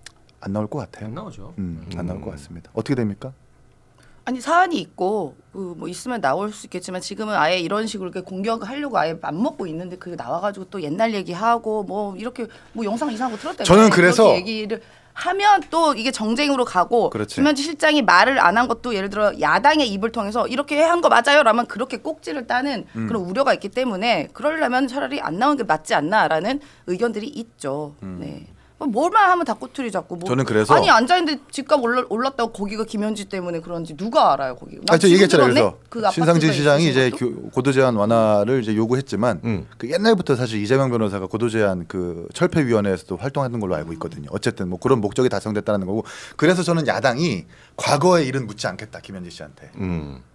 안 나올 것 같아요. 안 나오죠. 안 나올 것 같습니다. 어떻게 됩니까? 아니 사안이 있고 뭐 있으면 나올 수 있겠지만 지금은 아예 이런 식으로 이렇게 공격하려고 아예 맘먹고 있는데 그 나와가지고 또 옛날 얘기하고 뭐 이렇게 뭐 영상 이상한 거 틀었다고 저는 그래서 얘기를 하면 또 이게 정쟁으로 가고 그렇지. 김현지 실장이 말을 안 한 것도 예를 들어 야당의 입을 통해서 이렇게 한 거 맞아요? 라면 그렇게 꼭지를 따는 그런 우려가 있기 때문에 그러려면 차라리 안 나오는 게 맞지 않나라는 의견들이 있죠. 네. 뭘만 하면 다 꼬투리 잡고 뭐 저는 그래서 아니 앉아있는데 집값 올랐다고 거기가 김현지 때문에 그런지 누가 알아요 거기. 저 얘기했잖아요. 그래서 그 신상진 시장이 이제 것도? 고도 제한 완화를 이제 요구했지만 그 옛날부터 사실 이재명 변호사가 고도 제한 그 철폐위원회에서도 활동하는 걸로 알고 있거든요. 어쨌든 뭐 그런 목적이 달성됐다는 거고. 그래서 저는 야당이 과거의 일은 묻지 않겠다 김현지 씨한테.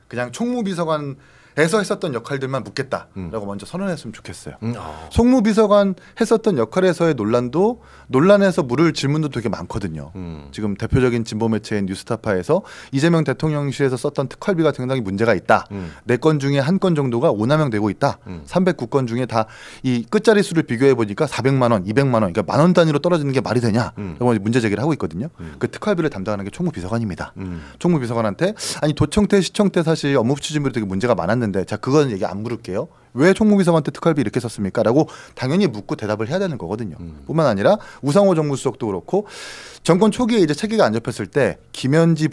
그냥 총무비서관 에서 했었던 역할들만 묻겠다라고 먼저 선언했으면 좋겠어요. 총무비서관 했었던 역할에서의 논란에서 물을 질문도 되게 많거든요. 지금 대표적인 진보 매체인 뉴스타파에서 이재명 대통령실에서 썼던 특활비가 상당히 문제가 있다. 4건 중에 1건 정도가 오남용되고 있다. 309건 중에 다 이 끝자리 수를 비교해 보니까 400만 원, 200만 원, 그러니까 만 원 단위로 떨어지는 게 말이 되냐? 라고 문제 제기를 하고 있거든요. 그 특활비를 담당하는 게 총무비서관입니다. 총무비서관한테 아니 도청 때 시청 때 사실 업무 추진비로 되게 문제가 많았는데 자 그건 얘기 안 물을게요. 왜 총무비서관한테 특활비 이렇게 썼습니까? 라고 당연히 묻고 대답을 해야 되는 거거든요. 뿐만 아니라 우상호 정무수석도 그렇고 정권 초기에 이제 체계가 안 잡혔을 때 김현지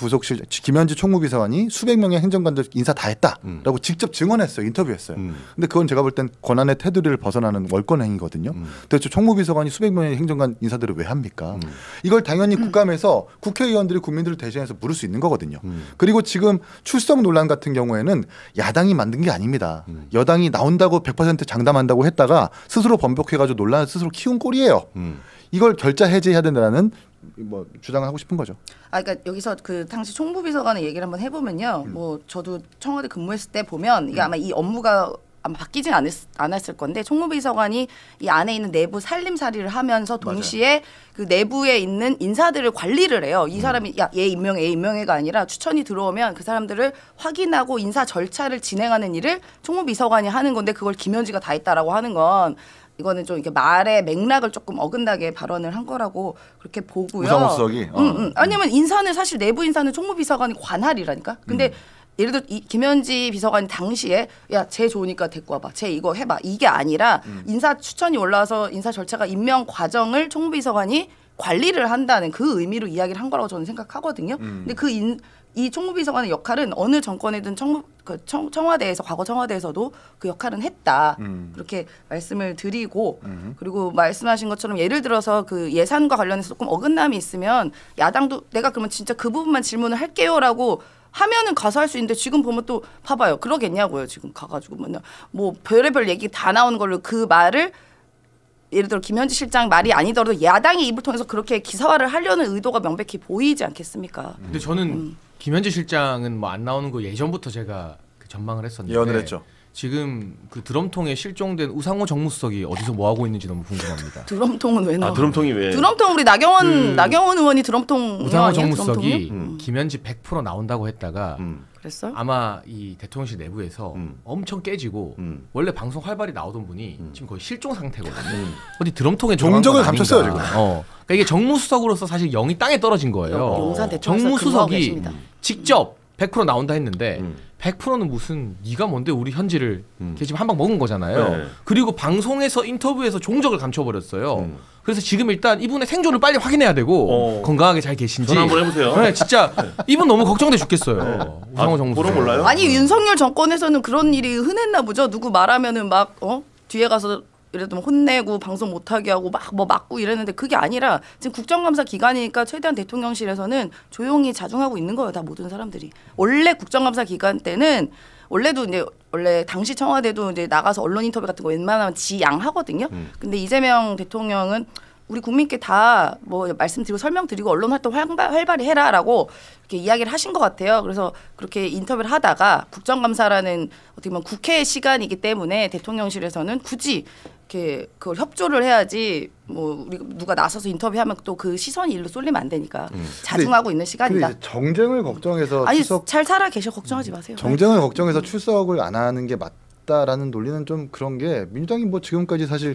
총무비서관이 수백 명의 행정관들 인사 다 했다라고 직접 증언했어요. 인터뷰했어요. 근데 그건 제가 볼 땐 권한의 테두리를 벗어나는 월권 행위거든요. 도대체 총무비서관이 수백 명의 행정관 인사들을 왜 합니까? 이걸 당연히 국감에서 국회의원들이 국민들을 대신해서 물을 수 있는 거거든요. 그리고 지금 출석 논란 같은 경우에는 야당이 만든 게 아닙니다. 여당이 나온다고 100% 장담한다고 했다가 스스로 번복해가지고 논란을 스스로 키운 꼴이에요. 이걸 결자 해제해야 된다는 뭐 주장을 하고 싶은 거죠. 아, 그러니까 여기서 그 당시 총무비서관의 얘기를 한번 해보면요. 뭐 저도 청와대 근무했을 때 보면 이게 아마 이 업무가 아마 바뀌진 않았을 건데 총무비서관이 이 안에 있는 내부 살림살이를 하면서 동시에 맞아요. 그 내부에 있는 인사들을 관리를 해요. 이 사람이 야, 얘 임명해, 얘 임명해가 아니라 추천이 들어오면 그 사람들을 확인하고 인사 절차를 진행하는 일을 총무비서관이 하는 건데 그걸 김현지가 다 했다라고 하는 건 이거는 좀 이렇게 말의 맥락을 조금 어긋나게 발언을 한 거라고 그렇게 보고요. 우상호 수석이. 아니면 인사는 사실 내부 인사는 총무비서관이 관할이라니까. 근데 예를 들어 김현지 비서관이 당시에 야, 쟤 좋으니까 데리고 와봐. 쟤 이거 해봐. 이게 아니라 인사 추천이 올라와서 인사 절차가 임명 과정을 총무비서관이 관리를 한다는 그 의미로 이야기를 한 거라고 저는 생각하거든요. 근데 이 총무비서관의 역할은 어느 정권이든 청와대에서 과거 청와대에서도 그 역할은 했다. 그렇게 말씀을 드리고 그리고 말씀하신 것처럼 예를 들어서 그 예산과 관련해서 조금 어긋남이 있으면 야당도 내가 그러면 진짜 그 부분만 질문을 할게요라고 하면은 가서 할 수 있는데 지금 보면 또 봐봐요. 그러겠냐고요. 지금 가가지고 뭐 별의별 얘기 다 나오는 걸로 그 말을 예를 들어 김현지 실장 말이 아니더라도 야당의 입을 통해서 그렇게 기사화를 하려는 의도가 명백히 보이지 않겠습니까? 근데 저는 김현지 실장은 뭐 안 나오는 거 예전부터 제가 전망을 했었는데 예언을 했죠. 지금 그 드럼통에 실종된 우상호 정무수석이 어디서 뭐 하고 있는지 너무 궁금합니다. 드럼통은 왜 나와? 드럼통이 왜? 드럼통 우리 나경원 의원이 드럼통 우상호 정무수석이 김현지 100% 나온다고 했다가 그랬어요? 아마 이 대통령실 내부에서 엄청 깨지고 원래 방송 활발히 나오던 분이 지금 거의 실종 상태거든요. 어디 드럼통에 종적을 감췄어요 지금. 그러니까 이게 정무수석으로서 사실 영이 땅에 떨어진 거예요. 용산 대통령실 정무수석이 직접 100% 나온다 했는데 100%는 무슨 네가 뭔데 우리 현지를 걔 지금 한 방 먹은 거잖아요. 네. 그리고 방송에서 인터뷰에서 종적을 감춰버렸어요. 그래서 지금 일단 이분의 생존을 빨리 확인해야 되고 건강하게 잘 계신지 전화 한번 해보세요. 네, 진짜 이분 너무 걱정돼 죽겠어요. 우상호 정무수석. 그런 몰라요? 아니 윤석열 정권에서는 그런 일이 흔했나 보죠. 누구 말하면은 막 뒤에 가서 예를 들면 혼내고 방송 못하게 하고 막 뭐 막고 이랬는데 그게 아니라 지금 국정감사 기간이니까 최대한 대통령실에서는 조용히 자중하고 있는 거예요. 다 모든 사람들이. 원래 국정감사 기간 때는 원래도 이제 원래 당시 청와대도 이제 나가서 언론 인터뷰 같은 거 웬만하면 지양하거든요. 근데 이재명 대통령은 우리 국민께 다 뭐 말씀드리고 설명드리고 언론 활동 활발히 해라라고 이렇게 이야기를 하신 것 같아요. 그래서 그렇게 인터뷰를 하다가 국정감사라는 어떻게 보면 국회의 시간이기 때문에 대통령실에서는 굳이 이렇게 그걸 협조를 해야지 뭐 우리 누가 나서서 인터뷰하면 또 그 시선이 일로 쏠리면 안 되니까 자중하고 있는 시간이다. 근데 정쟁을 걱정해서 아니 잘 살아 계셔 걱정하지 마세요. 정쟁을 걱정해서 출석을 안 하는 게 맞다라는 논리는 좀 그런 게 민주당이 뭐 지금까지 사실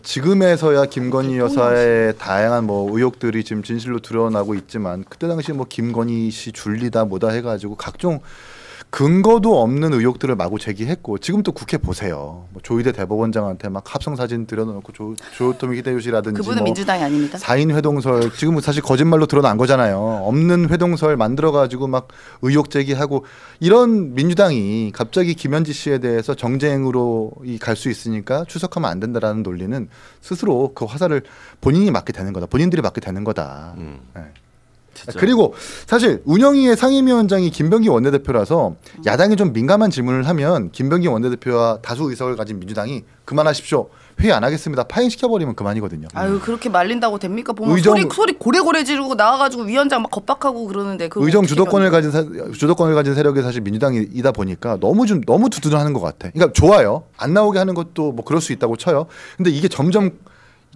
지금에서야 김건희 여사의 다양한 뭐 의혹들이 지금 진실로 드러나고 있지만 그때 당시 뭐 김건희 씨 줄리다 뭐다 해가지고 각종 근거도 없는 의혹들을 마구 제기했고 지금 또 국회 보세요. 뭐 조희대 대법원장한테 막 합성 사진 들여놓고 조토미 히데요시라든지 그분은 뭐 민주당이 아닙니다. 4인 회동설 지금 사실 거짓말로 드러난 거잖아요. 없는 회동설 만들어 가지고 막 의혹 제기하고 이런 민주당이 갑자기 김현지 씨에 대해서 정쟁으로 갈 수 있으니까 추석하면 안 된다라는 논리는 스스로 그 화살을 본인이 맞게 되는 거다. 본인들이 맞게 되는 거다. 네. 그리고 사실 운영위의 상임위원장이 김병기 원내대표라서 야당이 좀 민감한 질문을 하면 김병기 원내대표와 다수 의석을 가진 민주당이 그만하십시오. 회의 안 하겠습니다. 파행시켜버리면 그만이거든요. 아유 그렇게 말린다고 됩니까? 보면 소리 고래고래 지르고 나와가지고 위원장 막 겁박하고 그러는데 의정 주도권을 가진 세력이 사실 민주당이다 보니까 너무 두둔하는 것 같아. 그러니까 좋아요. 안 나오게 하는 것도 뭐 그럴 수 있다고 쳐요. 근데 이게 점점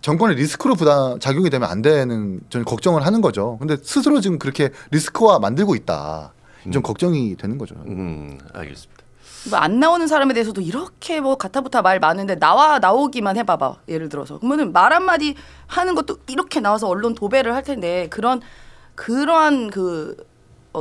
정권의 리스크로 작용이 되면 안 되는 저는 걱정을 하는 거죠. 근데 스스로 지금 그렇게 리스크화 만들고 있다. 좀 걱정이 되는 거죠. 알겠습니다. 뭐 안 나오는 사람에 대해서도 이렇게 뭐 가타부타 말 많은데 나오기만 해봐봐. 예를 들어서 그러면은 말 한마디 하는 것도 이렇게 나와서 언론 도배를 할 텐데 그러한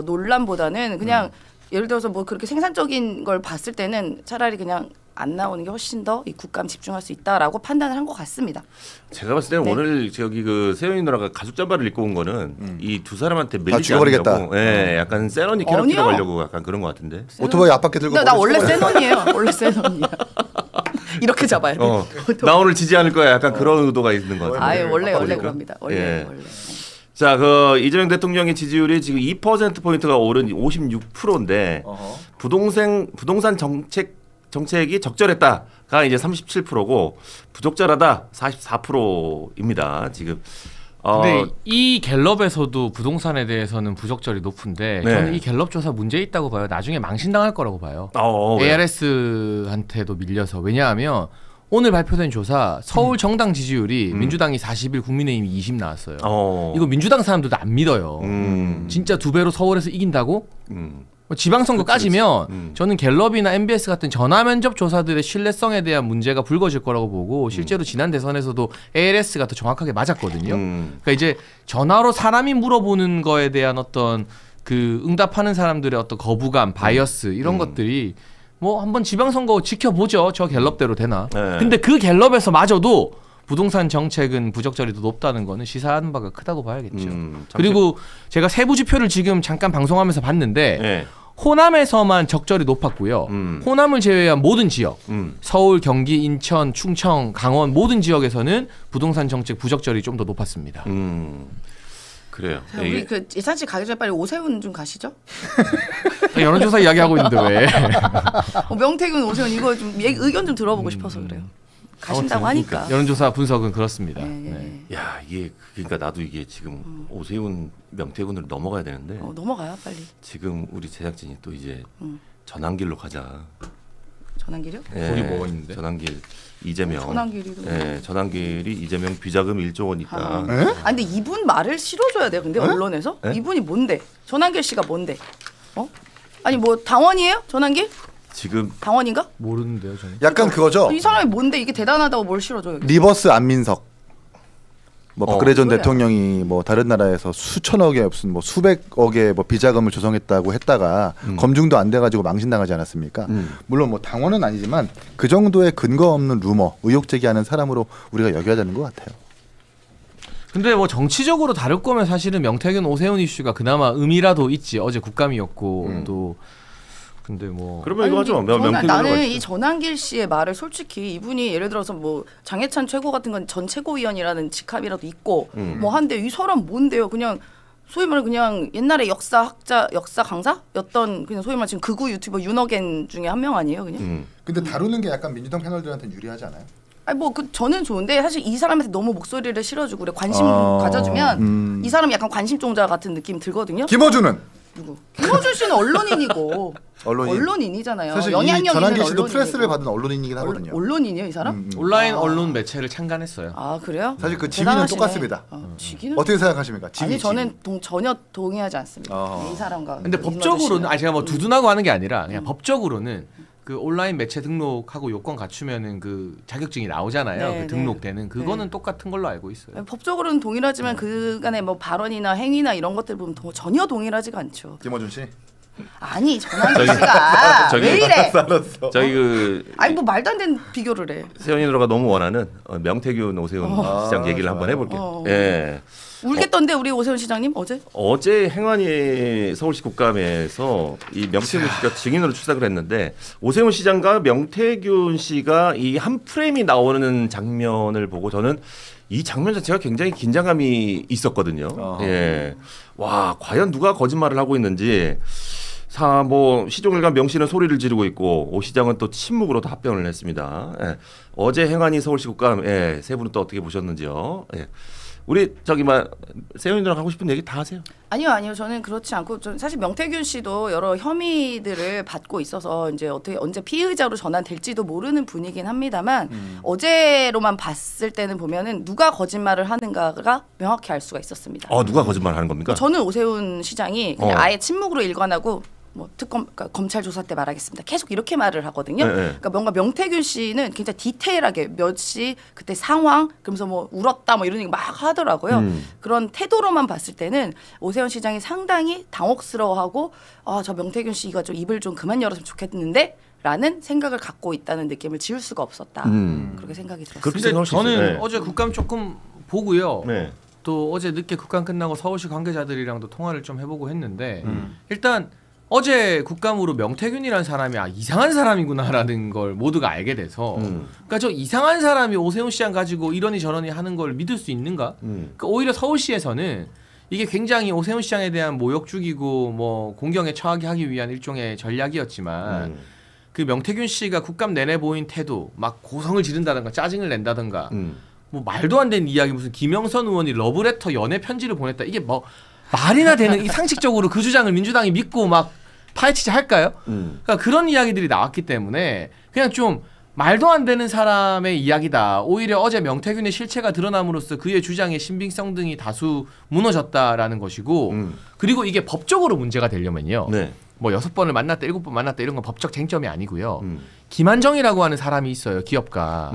논란보다는 그냥 예를 들어서 뭐 그렇게 생산적인 걸 봤을 때는 차라리 그냥 안 나오는 게 훨씬 더 이 국감 집중할 수 있다라고 판단을 한 것 같습니다. 제가 봤을 때는 오늘 저기 그 세영이 누나가 가죽 잠바를 입고 온 거는 이 두 사람한테 밀리지 죽여버리겠다. 않으려고, 약간 센 언니 캐릭터 가려고 약간 그런 것 같은데. 오토바이 앞바퀴 들고. 나 원래 센 언니예요. 원래 센 언니야. 이렇게 잡아야 돼. 나 오늘 지지 않을 거야. 약간 그런 의도가 있는 것 같아요. 아예 원래 그럽니다. 원래. 자, 그 이재명 대통령의 지지율이 지금 2% 포인트가 오른 56%인데 부동산 정책이 적절했다가 이제 37%고 부적절하다 44%입니다. 지금. 근데 이 갤럽에서도 부동산에 대해서는 부적절히 높은데 저는 이 갤럽 조사 문제 있다고 봐요. 나중에 망신당할 거라고 봐요. ARS한테도 밀려서. 왜냐하면 오늘 발표된 조사 서울 정당 지지율이 민주당이 41, 국민의힘이 20 나왔어요. 이거 민주당 사람들도 안 믿어요. 진짜 2배로 서울에서 이긴다고? 지방선거 까지면 저는 갤럽이나 MBS 같은 전화면접 조사들의 신뢰성에 대한 문제가 불거질 거라고 보고 실제로 지난 대선에서도 ALS가 더 정확하게 맞았거든요. 그러니까 이제 전화로 사람이 물어보는 거에 대한 어떤 그 응답하는 사람들의 어떤 거부감, 바이어스 이런 것들이 뭐 한번 지방선거 지켜보죠. 저 갤럽대로 되나. 근데 그 갤럽에서 마저도 부동산 정책은 부적절히 더 높다는 거는 시사하는 바가 크다고 봐야겠죠. 그리고 제가 세부 지표를 지금 잠깐 방송하면서 봤는데 호남에서만 적절히 높았고요. 호남을 제외한 모든 지역, 서울, 경기, 인천, 충청, 강원 모든 지역에서는 부동산 정책 부적절히 좀 더 높았습니다. 그래요. 자, 우리 그 예산 씨 가기 전에 빨리 오세훈 좀 가시죠. 여론조사 이야기하고 있는데 왜? 명태균, 오세훈 이거 좀 의견 좀 들어보고 싶어서 그래요. 가신다고 하니까. 그러니까 여론조사 분석은 그렇습니다. 야 이게 그러니까 나도 이게 지금 오세훈, 명태균으로 넘어가야 되는데. 넘어가요 빨리. 지금 우리 제작진이 또 이제 전환길로 가자. 전환길이요? 거기 뭐가 있는데? 전환길 이재명. 전환길이도. 전환길이 이재명 비자금 1조 원 있다. 근데 이분 말을 실어줘야 돼요. 근데 언론에서 이분이 뭔데? 전환길 씨가 뭔데? 아니 뭐 당원이에요? 전환길? 지금 당원인가? 모르는데요, 저는. 약간 그거죠. 이 사람이 뭔데 이게 대단하다고 뭘 실어줘요? 리버스 안민석. 뭐 박근혜 전 뭐야? 대통령이 뭐 다른 나라에서 수천억에 무슨 뭐 수백억의 뭐 비자금을 조성했다고 했다가 검증도 안 돼가지고 망신당하지 않았습니까? 물론 뭐 당원은 아니지만 그 정도의 근거 없는 루머, 의혹 제기하는 사람으로 우리가 여겨야 되는 것 같아요. 근데 뭐 정치적으로 다룰 거면 사실은 명태균, 오세훈 이슈가 그나마 의미라도 있지. 어제 국감이었고 또. 근데 뭐 그러면 이거 하죠. 나는 이 전환길 씨의 말을 솔직히 이분이 예를 들어서 뭐 장해찬 최고 같은 건 전 최고위원이라는 직함이라도 있고 뭐 한데 이 사람 뭔데요? 그냥 소위 말해 그냥 옛날에 역사 강사였던 그냥 소위 말해 지금 극우 유튜버 윤어겐 중에 한 명 아니에요, 그냥? 근데 다루는 게 약간 민주당 패널들한테는 유리하지 않아요? 아니 뭐 저는 좋은데 사실 이 사람한테 너무 목소리를 실어주고 그래 관심 가져주면 이 사람이 약간 관심종자 같은 느낌 들거든요. 김어준은? 누구? 김어준 씨는 언론인이고 언론인. 언론인이잖아요. 사실 영향력 이 전환길 있는 씨도 언론인이고. 프레스를 받은 언론인이긴 하거든요. 언론인이에요, 이 사람? 온라인 언론 매체를 창간했어요. 아 그래요? 사실 그 직위는 대단하시네. 똑같습니다. 직위는 어떻게 생각하십니까? 직위, 아니 저는 전혀 동의하지 않습니다. 어. 이 사람과. 근데 그 법적으로는 임원주 씨는. 제가 뭐 두둔하고 하는 게 아니라 그냥 법적으로는 그 온라인 매체 등록하고 요건 갖추면은 그 자격증이 나오잖아요. 네, 그 등록되는 그거는 똑같은 걸로 알고 있어요. 법적으로는 동일하지만 그간의 뭐 발언이나 행위나 이런 것들 보면 전혀 동일하지가 않죠. 김어준 씨. 아니 전환기 씨가 왜 이래? 저희 그 아니 뭐 말도 안 되는 비교를 해. 세연이 누나가 너무 원하는 명태균 오세훈 시장 얘기를 한번 해볼게요. 예. 울겠던데 우리 오세훈 시장님 어제 행안위 서울시 국감에서 이 명태균 씨가 증인으로 출석을 했는데 오세훈 시장과 명태균 씨가 이 한 프레임이 나오는 장면을 보고 저는 이 장면 자체가 굉장히 긴장감이 있었거든요. 예. 와, 과연 누가 거짓말을 하고 있는지. 뭐 시종일관 명 씨는 소리를 지르고 있고 오 시장은 또 침묵으로 답변을 했습니다. 예. 어제 행안위 서울시 국감 세 분은 또 어떻게 보셨는지요? 예. 우리 세연이랑 하고 싶은 얘기 다 하세요. 아니요. 저는 그렇지 않고 사실 명태균 씨도 여러 혐의들을 받고 있어서 이제 어떻게 언제 피의자로 전환될지도 모르는 분이긴 합니다만 어제로만 봤을 때는 보면은 누가 거짓말을 하는가가 명확히 알 수가 있었습니다. 누가 거짓말하는 겁니까? 저는 오세훈 시장이 그냥 아예 침묵으로 일관하고 뭐 특검 그러니까 검찰 조사 때 말하겠습니다. 계속 이렇게 말을 하거든요. 네. 그러니까 뭔가 명태균 씨는 굉장히 디테일하게 몇 시 그때 상황 그러면서 뭐 울었다 뭐 이런 얘기 막 하더라고요. 그런 태도로만 봤을 때는 오세훈 시장이 상당히 당혹스러워하고 저 명태균 씨가 좀 입을 좀 그만 열었으면 좋겠는데. 라는 생각을 갖고 있다는 느낌을 지울 수가 없었다. 그렇게 생각이 들었어요. 근데 저는 어제 국감 조금 보고요. 네. 또 어제 늦게 국감 끝나고 서울시 관계자들이랑도 통화를 좀 해보고 했는데 일단 어제 국감으로 명태균이라는 사람이 이상한 사람이구나라는 걸 모두가 알게 돼서 그러니까 저 이상한 사람이 오세훈 시장 가지고 이러니 저러니 하는 걸 믿을 수 있는가? 그러니까 오히려 서울시에서는 이게 굉장히 오세훈 시장에 대한 모욕 죽이고 뭐 공경에 처하게 하기 위한 일종의 전략이었지만 그 명태균 씨가 국감 내내 보인 태도 막 고성을 지른다든가 짜증을 낸다든가 뭐 말도 안 되는 이야기 무슨 김영선 의원이 러브레터 연애 편지를 보냈다 이게 뭐 말이나 되는 이 상식적으로 그 주장을 민주당이 믿고 막 파헤치자 할까요? 그러니까 그런 이야기들이 나왔기 때문에 그냥 좀 말도 안 되는 사람의 이야기다. 오히려 어제 명태균의 실체가 드러남으로써 그의 주장의 신빙성 등이 다수 무너졌다라는 것이고 그리고 이게 법적으로 문제가 되려면요. 네. 뭐 6번을 만났다 7번 만났다 이런 건 법적 쟁점이 아니고요. 김한정이라고 하는 사람이 있어요. 기업가.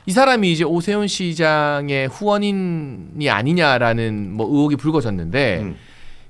이 사람이 이제 오세훈 시장의 후원인이 아니냐라는 뭐 의혹이 불거졌는데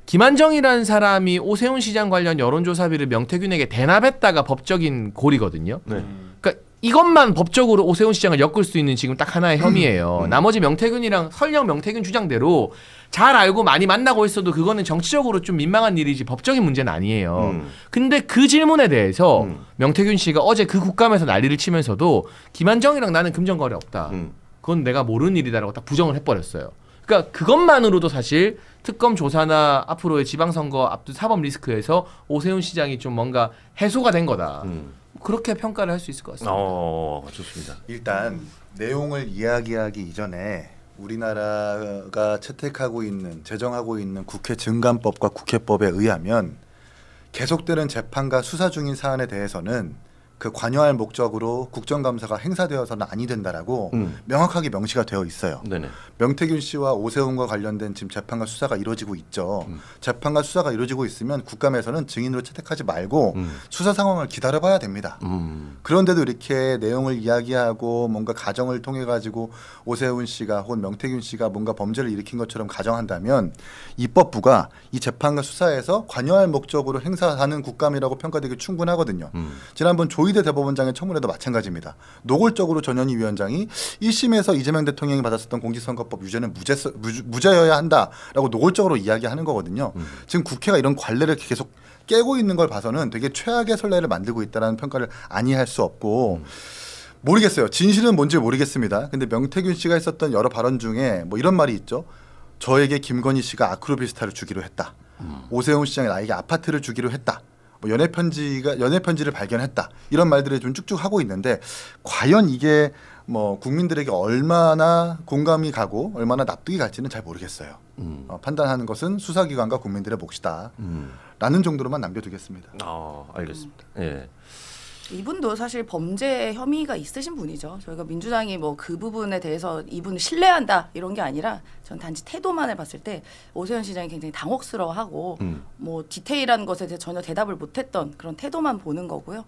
김한정이라는 사람이 오세훈 시장 관련 여론조사비를 명태균에게 대납했다가 법적인 고리거든요. 네. 그러니까 이것만 법적으로 오세훈 시장을 엮을 수 있는 지금 딱 하나의 혐의예요. 나머지 명태균이랑 설령 명태균 주장대로 잘 알고 많이 만나고 있어도 그거는 정치적으로 좀 민망한 일이지 법적인 문제는 아니에요. 근데 그 질문에 대해서 명태균 씨가 어제 그 국감에서 난리를 치면서도 김한정이랑 나는 금전거래 없다. 그건 내가 모르는 일이다라고 딱 부정을 해버렸어요. 그러니까 그것만으로도 사실 특검 조사나 앞으로의 지방선거 앞둔 사법 리스크에서 오세훈 시장이 좀 뭔가 해소가 된 거다. 그렇게 평가를 할 수 있을 것 같습니다. 좋습니다. 일단 내용을 이야기하기 이전에 우리나라가 채택하고 있는 제정하고 있는 국회 증감법과 국회법에 의하면 계속되는 재판과 수사 중인 사안에 대해서는 그 관여할 목적으로 국정감사가 행사되어서는 아니 된다라고 명확하게 명시가 되어 있어요. 네네. 명태균 씨와 오세훈과 관련된 지금 재판과 수사가 이루어지고 있죠. 재판과 수사가 이루어지고 있으면 국감에서는 증인으로 채택하지 말고 수사 상황을 기다려봐야 됩니다. 그런데도 이렇게 내용을 이야기하고 뭔가 가정을 통해 가지고 오세훈 씨가 혹은 명태균 씨가 뭔가 범죄를 일으킨 것처럼 가정한다면 입법부가 이 재판과 수사에서 관여할 목적으로 행사하는 국감이라고 평가되기 충분하거든요. 지난번 조희대 대법원장의 청문회도 마찬가지입니다. 노골적으로 전현희 위원장이 1심에서 이재명 대통령이 받았었던 공직선거법 유죄는 무죄여야 한다라고 노골적으로 이야기하는 거거든요. 지금 국회가 이런 관례를 계속 깨고 있는 걸 봐서는 되게 최악의 선례를 만들고 있다는 평가를 아니할 수 없고 모르겠어요. 진실은 뭔지 모르겠습니다. 근데 명태균 씨가 했었던 여러 발언 중에 뭐 이런 말이 있죠. 저에게 김건희 씨가 아크로비스타를 주기로 했다. 오세훈 시장이 나에게 아파트를 주기로 했다. 뭐 연애 편지를 발견했다. 이런 말들을 좀 쭉쭉 하고 있는데 과연 이게 뭐 국민들에게 얼마나 공감이 가고 얼마나 납득이 갈지는 잘 모르겠어요. 판단하는 것은 수사기관과 국민들의 몫이다. 라는 정도로만 남겨두겠습니다. 알겠습니다. 예. 이분도 사실 범죄 혐의가 있으신 분이죠. 저희가 민주당이 뭐 그 부분에 대해서 이분을 신뢰한다 이런 게 아니라 전 단지 태도만을 봤을 때 오세훈 시장이 굉장히 당혹스러워하고 뭐 디테일한 것에 대해 전혀 대답을 못했던 그런 태도만 보는 거고요.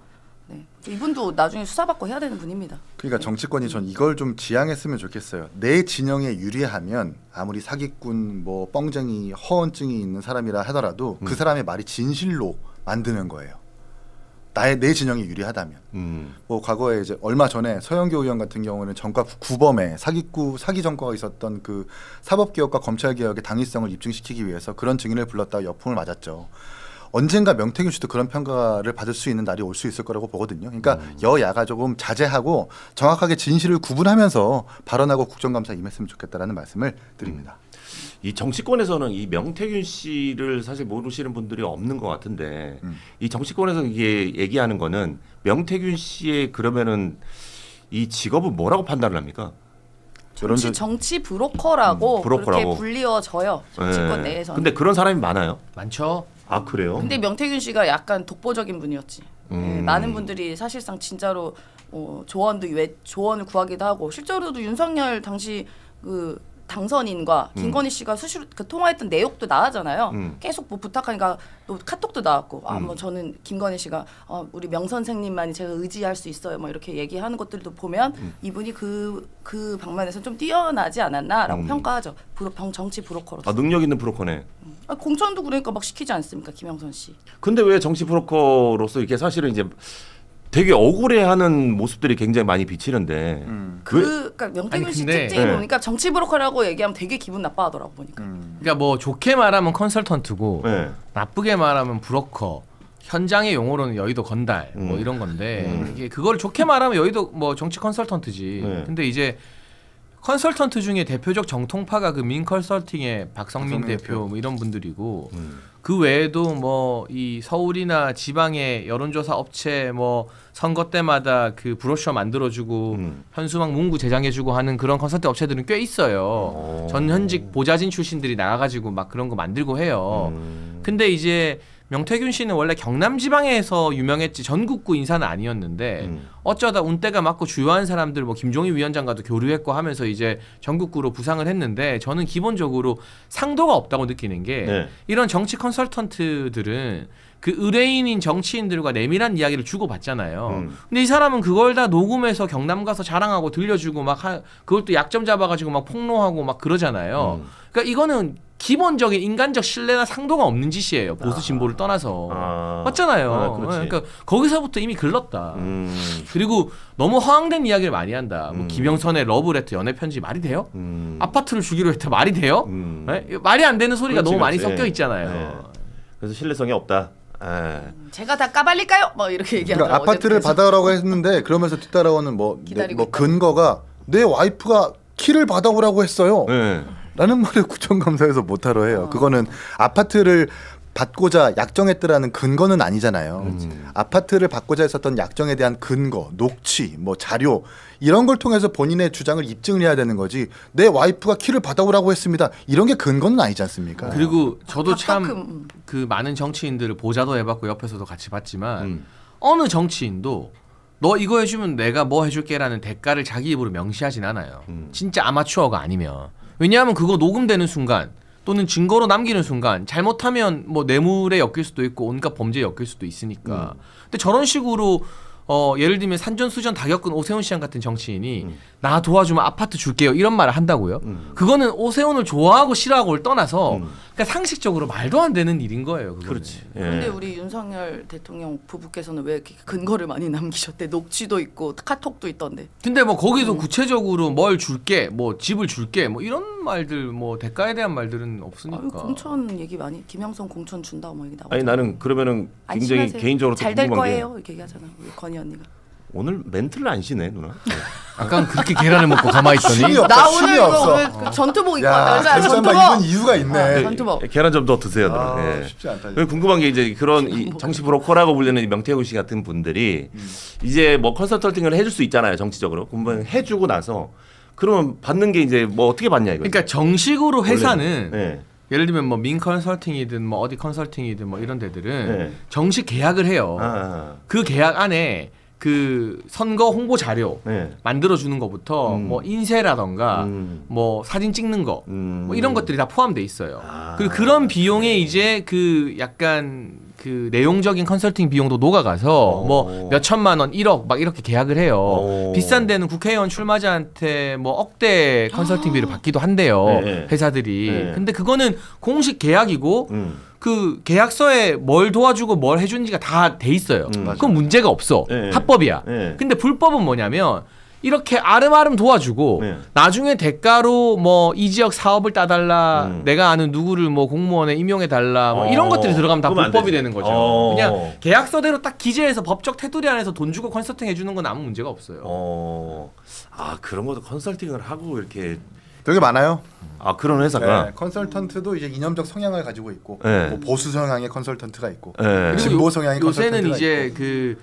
네. 이분도 나중에 수사받고 해야 되는 분입니다. 그러니까 정치권이 전 이걸 좀 지향했으면 좋겠어요. 내 진영에 유리하면 아무리 사기꾼, 뭐 뻥쟁이, 허언증이 있는 사람이라 하더라도 그 사람의 말이 진실로 만드는 거예요. 내 진영이 유리하다면. 뭐 과거에 이제 얼마 전에 서영교 의원 같은 경우는 전과 구범에 사기 전과가 있었던 그 사법개혁과 검찰개혁의 당위성을 입증시키기 위해서 그런 증인을 불렀다가 역풍을 맞았죠. 언젠가 명태균 씨도 그런 평가를 받을 수 있는 날이 올 수 있을 거라고 보거든요. 그러니까 여야가 조금 자제하고 정확하게 진실을 구분하면서 발언하고 국정감사에 임했으면 좋겠다라는 말씀을 드립니다. 이 정치권에서는 이 명태균 씨를 사실 모르시는 분들이 없는 것 같은데 이 정치권에서 이게 얘기하는 거는 명태균 씨의 그러면은 이 직업은 뭐라고 판단을 합니까? 정치 브로커라고 그렇게 불리워져요. 정치권 네. 내에서는. 근데 그런 사람이 많아요? 많죠. 아 그래요? 근데 명태균 씨가 약간 독보적인 분이었지. 네, 많은 분들이 사실상 진짜로 조언을 구하기도 하고 실제로도 윤석열 당시 그 당선인과 김건희 씨가 수시로 그 통화했던 내용도 나왔잖아요. 계속 뭐 부탁하니까 또 카톡도 나왔고 뭐 저는 김건희 씨가 우리 명 선생님만이 제가 의지할 수 있어요. 뭐 이렇게 얘기하는 것들도 보면 이분이 그 방면에서 좀 뛰어나지 않았나라고 평가하죠. 정치 브로커로서. 아 능력 있는 브로커네. 공천도 그러니까 막 시키지 않습니까, 김영선 씨. 근데 왜 정치 브로커로서 이게 사실은 이제 되게 억울해하는 모습들이 굉장히 많이 비치는데 그러니까 명태균 씨 특징이 보니까 정치 브로커라고 얘기하면 되게 기분 나빠하더라고 보니까. 그러니까 뭐 좋게 말하면 컨설턴트고 나쁘게 말하면 브로커. 현장의 용어로는 여의도 건달 뭐 이런 건데 이게 그걸 좋게 말하면 여의도 뭐 정치 컨설턴트지. 근데 이제 컨설턴트 중에 대표적 정통파가 그 민컨설팅의 박성민 대표 뭐 이런 분들이고 그 외에도 뭐 이 서울이나 지방의 여론조사 업체 뭐 선거 때마다 그 브로셔 만들어주고 현수막 문구 제작해주고 하는 그런 컨설팅 업체들은 꽤 있어요. 전현직 보좌진 출신들이 나가가지고 막 그런 거 만들고 해요. 근데 이제 명태균 씨는 원래 경남 지방에서 유명했지 전국구 인사는 아니었는데 어쩌다 운때가 맞고 주요한 사람들 뭐 김종인 위원장과도 교류했고 하면서 이제 전국구로 부상을 했는데 저는 기본적으로 상도가 없다고 느끼는 게 이런 정치 컨설턴트들은 그 의뢰인인 정치인들과 내밀한 이야기를 주고받잖아요. 근데 이 사람은 그걸 다 녹음해서 경남 가서 자랑하고 들려주고 막 그걸 또 약점 잡아가지고 막 폭로하고 막 그러잖아요. 그러니까 이거는 기본적인 인간적 신뢰나 상도가 없는 짓이에요. 보수 진보를 떠나서. 맞잖아요. 그러니까 거기서부터 이미 글렀다. 그리고 너무 허황된 이야기를 많이 한다. 뭐 김영선의 러브레터 연애 편지 말이 돼요? 아파트를 주기로 했다 말이 돼요? 네? 말이 안 되는 소리가 너무 많이 섞여 있잖아요. 그래서 신뢰성이 없다. 제가 다 까발릴까요? 뭐 이렇게 얘기하더라고요. 그러니까 아파트를 받아오라고 했는데 그러면서 뒤따라오는 뭐 근거가 내 와이프가 키를 받아오라고 했어요. 라는 말을 국정감사에서 못하러 해요. 그거는 아파트를 받고자 약정했더라는 근거는 아니잖아요. 아파트를 받고자 했었던 약정에 대한 근거, 녹취, 뭐 자료 이런 걸 통해서 본인의 주장을 입증을 해야 되는 거지. 내 와이프가 키를 받아오라고 했습니다. 이런 게 근거는 아니지 않습니까? 그리고 저도 참 그 많은 정치인들을 보자도 해봤고 옆에서도 같이 봤지만 어느 정치인도 너 이거 해주면 내가 뭐 해줄게라는 대가를 자기 입으로 명시하진 않아요. 진짜 아마추어가 아니면. 왜냐하면 그거 녹음되는 순간 또는 증거로 남기는 순간 잘못하면 뭐 뇌물에 엮일 수도 있고 온갖 범죄에 엮일 수도 있으니까. 근데 저런 식으로 예를 들면 산전수전 다 겪은 오세훈 시장 같은 정치인이 나 도와주면 아파트 줄게요 이런 말을 한다고요? 그거는 오세훈을 좋아하고 싫어하고를 떠나서 그러니까 상식적으로 말도 안 되는 일인 거예요. 그거는. 그렇지. 근데 우리 윤석열 대통령 부부께서는 왜 이렇게 근거를 많이 남기셨대? 녹취도 있고 카톡도 있던데. 근데 뭐 거기서 구체적으로 뭘 줄게, 뭐 집을 줄게, 뭐 이런 말들, 뭐 대가에 대한 말들은 없으니까. 공천 얘기 많이 김영선 공천 준다 뭐 얘기 나오고. 아니 나는 그러면은 굉장히 개인적으로 잘 될 거예요 이렇게 얘기하잖아 우리 건희 언니가. 오늘 멘트를 안 쉬네 누나. 아까 그렇게 계란을 먹고 가만히 있더니 나 오늘 이거 전투복 입고 왔다. 전투복 이건 이유가 있네. 전투복. 계란 좀 더 드세요. 쉽지 않다. 궁금한 게 이제 그런 이 정치 브로커라고 불리는 명태균 씨 같은 분들이 이제 뭐 컨설팅을 해줄 수 있잖아요 정치적으로. 그러면 해주고 나서 그러면 받는 게 이제 뭐 어떻게 받냐 이거. 그러니까 정식으로 회사는 예를 들면 뭐 민 컨설팅이든 뭐 어디 컨설팅이든 뭐 이런 데들은 정식 계약을 해요. 그 계약 안에 그 선거 홍보 자료 만들어 주는 것부터 뭐 인쇄라던가 뭐 사진 찍는 거 뭐 이런 것들이 다 포함돼 있어요. 그리고 그런 비용에 이제 그 약간 그 내용적인 컨설팅 비용도 녹아가서 뭐 몇 천만 원, 1억 막 이렇게 계약을 해요. 비싼 데는 국회의원 출마자한테 뭐 억대 컨설팅비를 받기도 한대요. 네. 회사들이. 네. 근데 그거는 공식 계약이고 그 계약서에 뭘 도와주고 뭘 해준지가 다 돼 있어요. 그건 문제가 없어. 네. 합법이야. 네. 근데 불법은 뭐냐면 이렇게 아름아름 도와주고 네. 나중에 대가로 뭐 이 지역 사업을 따달라, 내가 아는 누구를 뭐 공무원에 임용해 달라, 뭐 이런 것들이 들어가면 다 그러면 안 불법이 되지. 되는 거죠. 그냥 계약서대로 딱 기재해서 법적 테두리 안에서 돈 주고 컨설팅 해주는 건 아무 문제가 없어요. 아 그런 것도 컨설팅을 하고 이렇게 되게 많아요. 아 그런 회사가 네, 컨설턴트도 이제 이념적 성향을 가지고 있고 네. 뭐 보수 성향의 컨설턴트가 있고 네. 진보 성향의 요새는 컨설턴트가 이제 있고. 그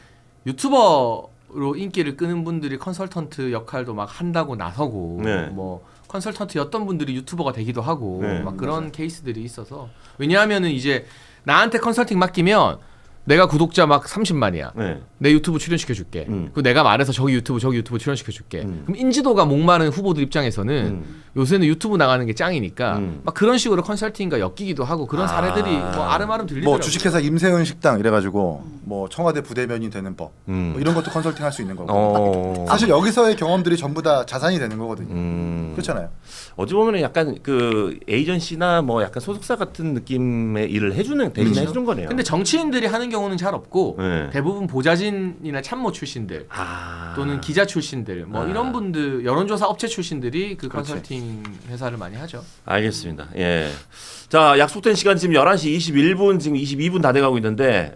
유튜버로 인기를 끄는 분들이 컨설턴트 역할도 막 한다고 나서고 네. 뭐 컨설턴트였던 분들이 유튜버가 되기도 하고 네. 막 그런 케이스들이 있어서 왜냐하면은 이제 나한테 컨설팅 맡기면 내가 구독자 막 30만이야. 네. 내 유튜브 출연시켜줄게. 그리고 내가 말해서 저기 유튜브 출연시켜줄게. 그럼 인지도가 목마른 후보들 입장에서는 요새는 유튜브 나가는 게 짱이니까 막 그런 식으로 컨설팅과 엮이기도 하고 그런 사례들이 뭐 아름아름 들리더라고요. 뭐 주식회사 임세은 식당 이래가지고 뭐 청와대 부대변인 되는 법 뭐 이런 것도 컨설팅 할 수 있는 거고 사실 여기서의 경험들이 전부 다 자산이 되는 거거든요. 그렇잖아요. 어찌 보면 약간 그 에이전시나 뭐 약간 소속사 같은 느낌의 일을 해주는 대신 해주는 거네요. 근데 정치인들이 하는 경우는 잘 없고 네. 대부분 보좌진이나 참모 출신들 또는 기자 출신들 뭐 이런 분들 여론조사 업체 출신들이 그 컨설팅 회사를 많이 하죠. 알겠습니다. 예. 자 약속된 시간 지금 11시 21분 지금 22분 다 돼가고 있는데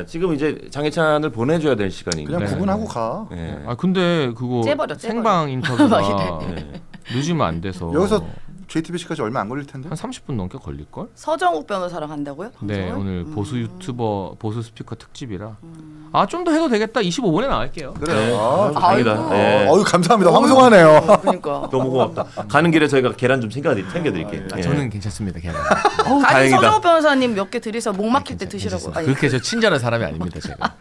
지금 이제 장혜찬을 보내줘야 될 시간입니다. 그냥 구분하고 가. 예. 아 근데 그거 째버려. 생방 인터뷰가 예. 늦으면 안 돼서 여기서 JTBC까지 얼마 안 걸릴 텐데. 한 30분 넘게 걸릴 걸? 서정욱 변호사랑 한다고요? 네, 방송을? 오늘 보수 유튜버, 보수 스피커 특집이라. 아, 좀 더 해도 되겠다. 25분에 나갈게요. 그래. 네. 아, 다행이다. 아이고. 예. 어유 감사합니다. 황송하네요. 그러니까. 너무 고맙다. 가는 길에 저희가 계란 좀 챙겨드릴게요. 아, 예. 저는 괜찮습니다. 걔는. 아니 다행이다. 서정욱 변호사님 몇 개 드리서 목 막힐 때 드시라고. 아니, 그렇게 저 친절한 사람이 아닙니다, 제가.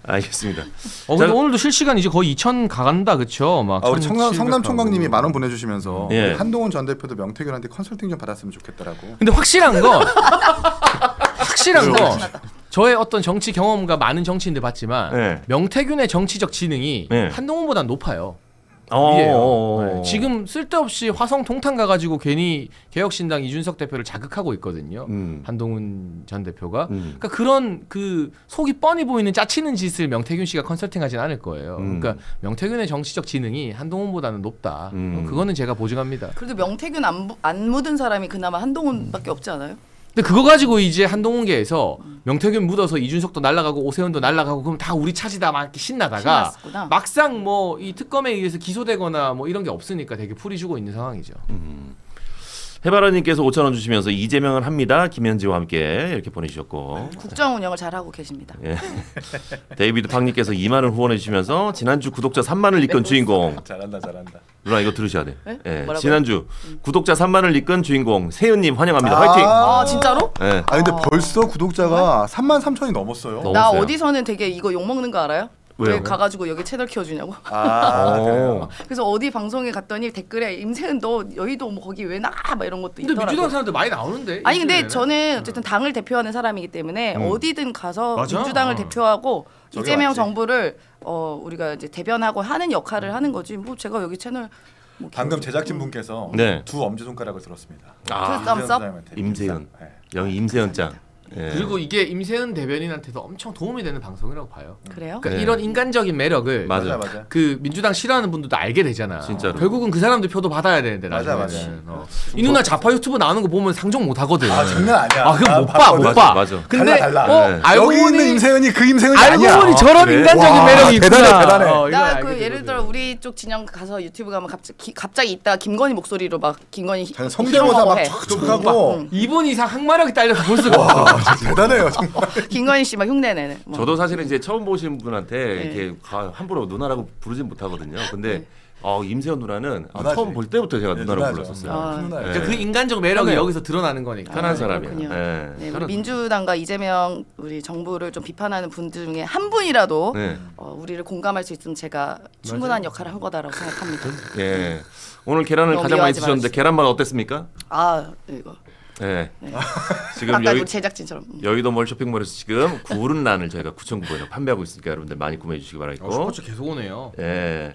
알겠습니다. 근데 자, 오늘도 실시간 이제 거의 2,000 가간다, 그쵸? 막 우리 1,700 성남 총각님이 하고. 10,000원 보내주시면서 예. 우리 한동훈 전 대표도 명태균한테 컨설팅 좀 받았으면 좋겠다라고. 근데 확실한 건 저의 어떤 정치 경험과 많은 정치인들 봤지만 네. 명태균의 정치적 지능이 네. 한동훈보다 높아요. 어, 위에요. 어, 네. 지금 쓸데없이 화성 통탄 가가지고 괜히 개혁신당 이준석 대표를 자극하고 있거든요. 한동훈 전 대표가. 그러니까 그런 그 속이 뻔히 보이는 짜치는 짓을 명태균 씨가 컨설팅하진 않을 거예요. 그러니까 명태균의 정치적 지능이 한동훈보다는 높다. 그거는 제가 보증합니다. 그래도 명태균 안 묻은 사람이 그나마 한동훈밖에 없지 않아요? 근데 그거 가지고 이제 한동훈계에서 명태균 묻어서 이준석도 날아가고 오세훈도 날아가고 그럼 다 우리 차지다 막 이렇게 신나다가 신났구나. 막상 뭐 이 특검에 의해서 기소되거나 뭐 이런 게 없으니까 되게 풀이 주고 있는 상황이죠. 해바라님께서 5,000원 주시면서 이재명을 합니다. 김현지와 함께 이렇게 보내주셨고 국정 운영을 잘 하고 계십니다. 예. 데이비드 팡님께서 2만 원 후원해 주시면서 지난주 구독자 3만을 이끈 주인공 잘한다. 누나 이거 들으셔야 돼. 네? 예. 뭐라고요? 지난주 구독자 3만을 이끈 주인공 세윤님 환영합니다. 화이팅. 아 진짜로? 예. 아 근데 벌써 구독자가 33,000이 넘었어요. 너무 나 없어요. 어디서는 되게 이거 욕 먹는 거 알아요? 왜요? 왜 가가지고 여기 채널 키워주냐고. 오. 그래서 어디 방송에 갔더니 댓글에 임세은 너 여의도 뭐 거기 왜 나가? 막 이런 것도 근데 있더라고. 민주당 사람들 많이 나오는데. 아니 근데 일주일에는. 저는 어쨌든 당을 대표하는 사람이기 때문에 어디든 가서 맞아. 민주당을 대표하고 저게 이재명 맞지. 정부를 우리가 이제 대변하고 하는 역할을 하는 거지. 뭐 제가 여기 채널 뭐 방금 제작진 분께서 네. 두 엄지 손가락을 들었습니다. 아, 썸 썹? 사장님한테. 임세현. 네. 영희 임세현 짱. 예. 그리고 이게 임세은 대변인한테도 엄청 도움이 되는 방송이라고 봐요. 그래요? 그러니까 네. 이런 인간적인 매력을 맞아. 맞아. 그 민주당 싫어하는 분들도 알게 되잖아. 진짜로. 결국은 그 사람들 표도 받아야 되는데 맞아, 나중에는. 맞아. 이 누나 자파 유튜브 나오는 거 보면 상종 못 하거든. 아 장난 아니야. 아, 그럼 못 봐, 봤거든. 못 봐. 맞아. 근데 달라. 네. 알고 여기 보니 있는 임세현이 그 임세현이 알고 아니야. 보니 저런 그래? 인간적인 와, 매력이 있구나. 대단해. 이걸 나 알게 그 되거든. 예를 들어 우리 쪽 진영 가서 유튜브 가면 갑자기 있다 김건희 목소리로 막 김건희 자기 성대모사 막 해. 촥촥하고 2분 이상 항마력이 딸려서 볼 수가 없어. 대단해요 정말. 김건희 씨 막 흉내내네. 뭐. 저도 사실은 이제 처음 보신 분한테 네. 이렇게 함부로 누나라고 부르진 못하거든요. 근데 임세현 누나는 누나지. 처음 볼 때부터 제가 누나라고 누나죠. 불렀었어요. 아. 큰 누나예요. 그러니까 그 인간적 매력이 편해요. 여기서 드러나는 거니까. 편한 사람이에요. 그렇군요. 예. 네, 우리 편한- 민주당과 이재명 우리 정부를 좀 비판하는 분들 중에 한 분이라도 네. 우리를 공감할 수 있으면 제가 충분한 역할을 한 거다라고 생각합니다. 예. 오늘 계란을 너무 가장 많이 미워하지 드셨는데 마십시오. 계란 맛 어땠습니까? 아 이거 네. 네. 지금 아까 뭐 제작진처럼. 여의도몰 쇼핑몰에서 지금 구른란을 저희가 9,900원에 판매하고 있으니까 여러분들 많이 구매해 주시기 바라겠고. 슈퍼챗 계속 오네요. 예.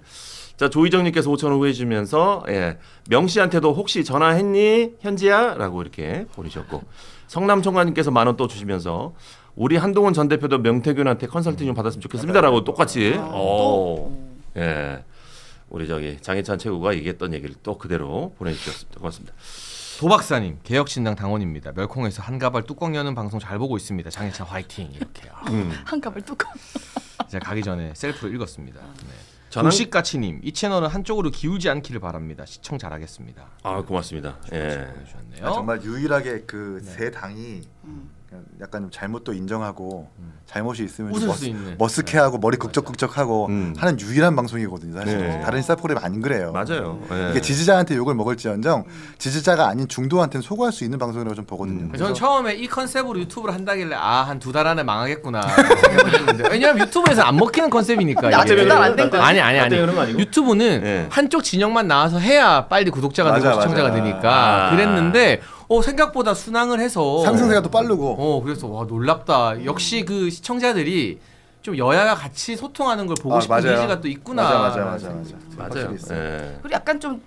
자 조희정님께서 5,000원 후해 주면서 예. 명 씨한테도 혹시 전화했니 현지야?라고 이렇게 보내셨고 성남총괄님께서 10,000원 또 주시면서 우리 한동훈 전 대표도 명태균한테 컨설팅 좀 받았으면 좋겠습니다라고 똑같이. 예. 우리 저기 장해찬 최고가 얘기했던 얘기를 또 그대로 보내주셨습니다. 고맙습니다. 도박사님 개혁신당 당원입니다. 멸콩에서 한가발 뚜껑 여는 방송 잘 보고 있습니다. 장해찬 화이팅 이렇게요. 한 갑을 뚜껑. 제가 가기 전에 셀프로 읽었습니다. 네. 저는 도식가치님 이 채널은 한쪽으로 기울지 않기를 바랍니다. 시청 잘하겠습니다. 아 고맙습니다. 예. 보내주셨네요. 정말 유일하게 그 세 당이 약간 좀 잘못도 인정하고 잘못이 있으면 좀 웃을 수 있는. 머쓱해하고 머리 극적극적하고 하는 유일한 방송이거든요. 사실 네. 다른 스타 프로그램 안 그래요. 맞아요. 예. 이게 지지자한테 욕을 먹을지언정 지지자가 아닌 중도한테는 소구할 수 있는 방송이라고 좀 보거든요. 저는 처음에 이 컨셉으로 유튜브를 한다길래 한 2달 안에 망하겠구나 생각을 했는데 왜냐면 유튜브에서 안 먹히는 컨셉이니까. 아직 이게. 2달 안 된 거야. 아니. 그런 거 아니고? 유튜브는 네. 한쪽 진영만 나와서 해야 빨리 구독자가 맞아, 되고 시청자가 맞아. 되니까 그랬는데 생각보다 순항을 해서 상승세가 또 빠르고. 그래서 와 놀랍다. 역시 그 시청자들이 좀 여야가 같이 소통하는 걸 보고 싶은 맞아요. 니즈가 또 있구나. 맞아. 맞아요. 예. 그리고 약간 좀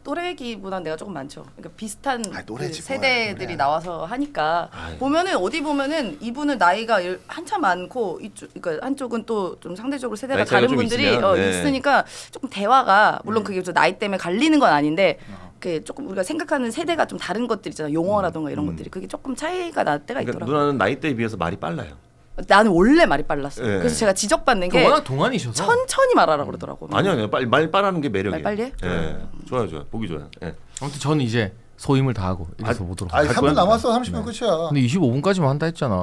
또래기보다는 내가 조금 많죠. 그러니까 비슷한 또래지 그 세대들이 뭐야. 나와서 하니까 아이. 보면은 어디 보면은 이분은 나이가 한참 많고 이쪽 그러니까 한쪽은 또 좀 상대적으로 세대가 나이 차이가 다른 좀 분들이 있으면, 네. 있으니까 조금 대화가 물론 그게 좀 나이 때문에 갈리는 건 아닌데 그 조금 우리가 생각하는 세대가 좀 다른 것들 있잖아. 용어라던가 이런 것들이 그게 조금 차이가 날 때가 그러니까 있더라고. 누나는 나이대에 비해서 말이 빨라요. 나는 원래 말이 빨랐어. 네. 그래서 제가 지적받는 게 워낙 동안이셔서. 천천히 말하라 그러더라고. 아니요, 말 빠르는 게 매력이에요. 말 빨리 해? 예, 좋아요. 보기 좋아요. 예. 아무튼 저는 이제 소임을 다하고 이래서 오도록 아니 하겠습니다. 3분 남았어. 30분 끝이야. 근데 25분까지만 한다 했잖아.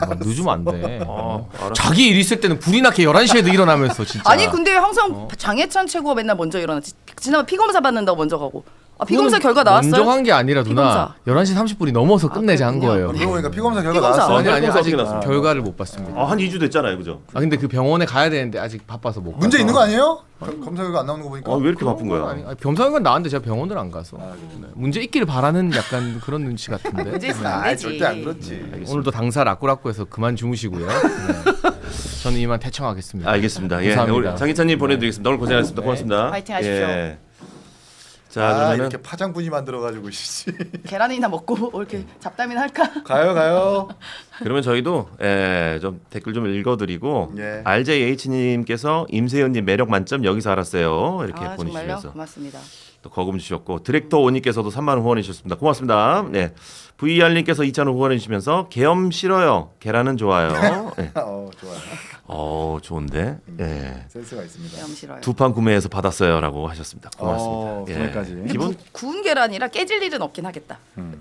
뭐 늦으면 안 돼. 알았어. 자기 일 있을 때는 불이 나게 11시에도 일어나면서 진짜. 아니 근데 항상 장해찬 최고가 맨날 먼저 일어나지. 지난번 피검사 받는다고 먼저 가고. 피검사 결과 나왔어요? 먼저 간 게 아니라 누나 피검사. 11시 30분이 넘어서 끝내자 한 거예요. 그러고 보니까 피검사 결과 피검사. 나왔어. 아니 피검사 아직 어떻게 났습니까? 결과를 못 봤습니다. 한 2주 됐잖아요, 그죠? 근데 그 병원에 가야 되는데 아직 바빠서 못 문제 가서. 있는 거 아니에요? 검사 결과 안 나오는 거 보니까. 왜 이렇게 바쁜 거야? 아니, 겸사겸사 나왔는데 제가 병원을 안 가서 네. 문제 있기를 바라는 약간 그런 눈치 같은데. 문제 있으면 안 되지. 절대 안 그렇지. 오늘도 당사 라꾸라꾸해서 그만 주무시고요. 네. 저는 이만 퇴청하겠습니다. 알겠습니다. 예, 감사합니다. 우리 장희찬님 보내드리겠습니다. 오늘 고생하셨습니다. 네. 고맙습니다. 파이팅 하십시오. 예. 자, 그러면은 이렇게 파장분이 만들어가지고 씨. 계란이나 먹고 이렇게 잡담이나 할까? 가요. 그러면 저희도 좀 댓글 좀 읽어드리고 예. RJH님께서 임세현님 매력 만점 여기서 알았어요 이렇게 정말요? 보내주시면서 고맙습니다. 또 거금 주셨고 디렉터 오님께서도 3만 원 후원해 주셨습니다. 고맙습니다. 네, VR님께서 2,000원 후원해 주시면서 계엄 싫어요, 계란은 좋아요. 네. 좋아. 좋은데. 예. 센스가 있습니다. 염 싫어요. 두 판 구매해서 받았어요라고 하셨습니다. 고맙습니다. 예. 구매까지. 근데 기본 구운 계란이라 깨질 일은 없긴 하겠다.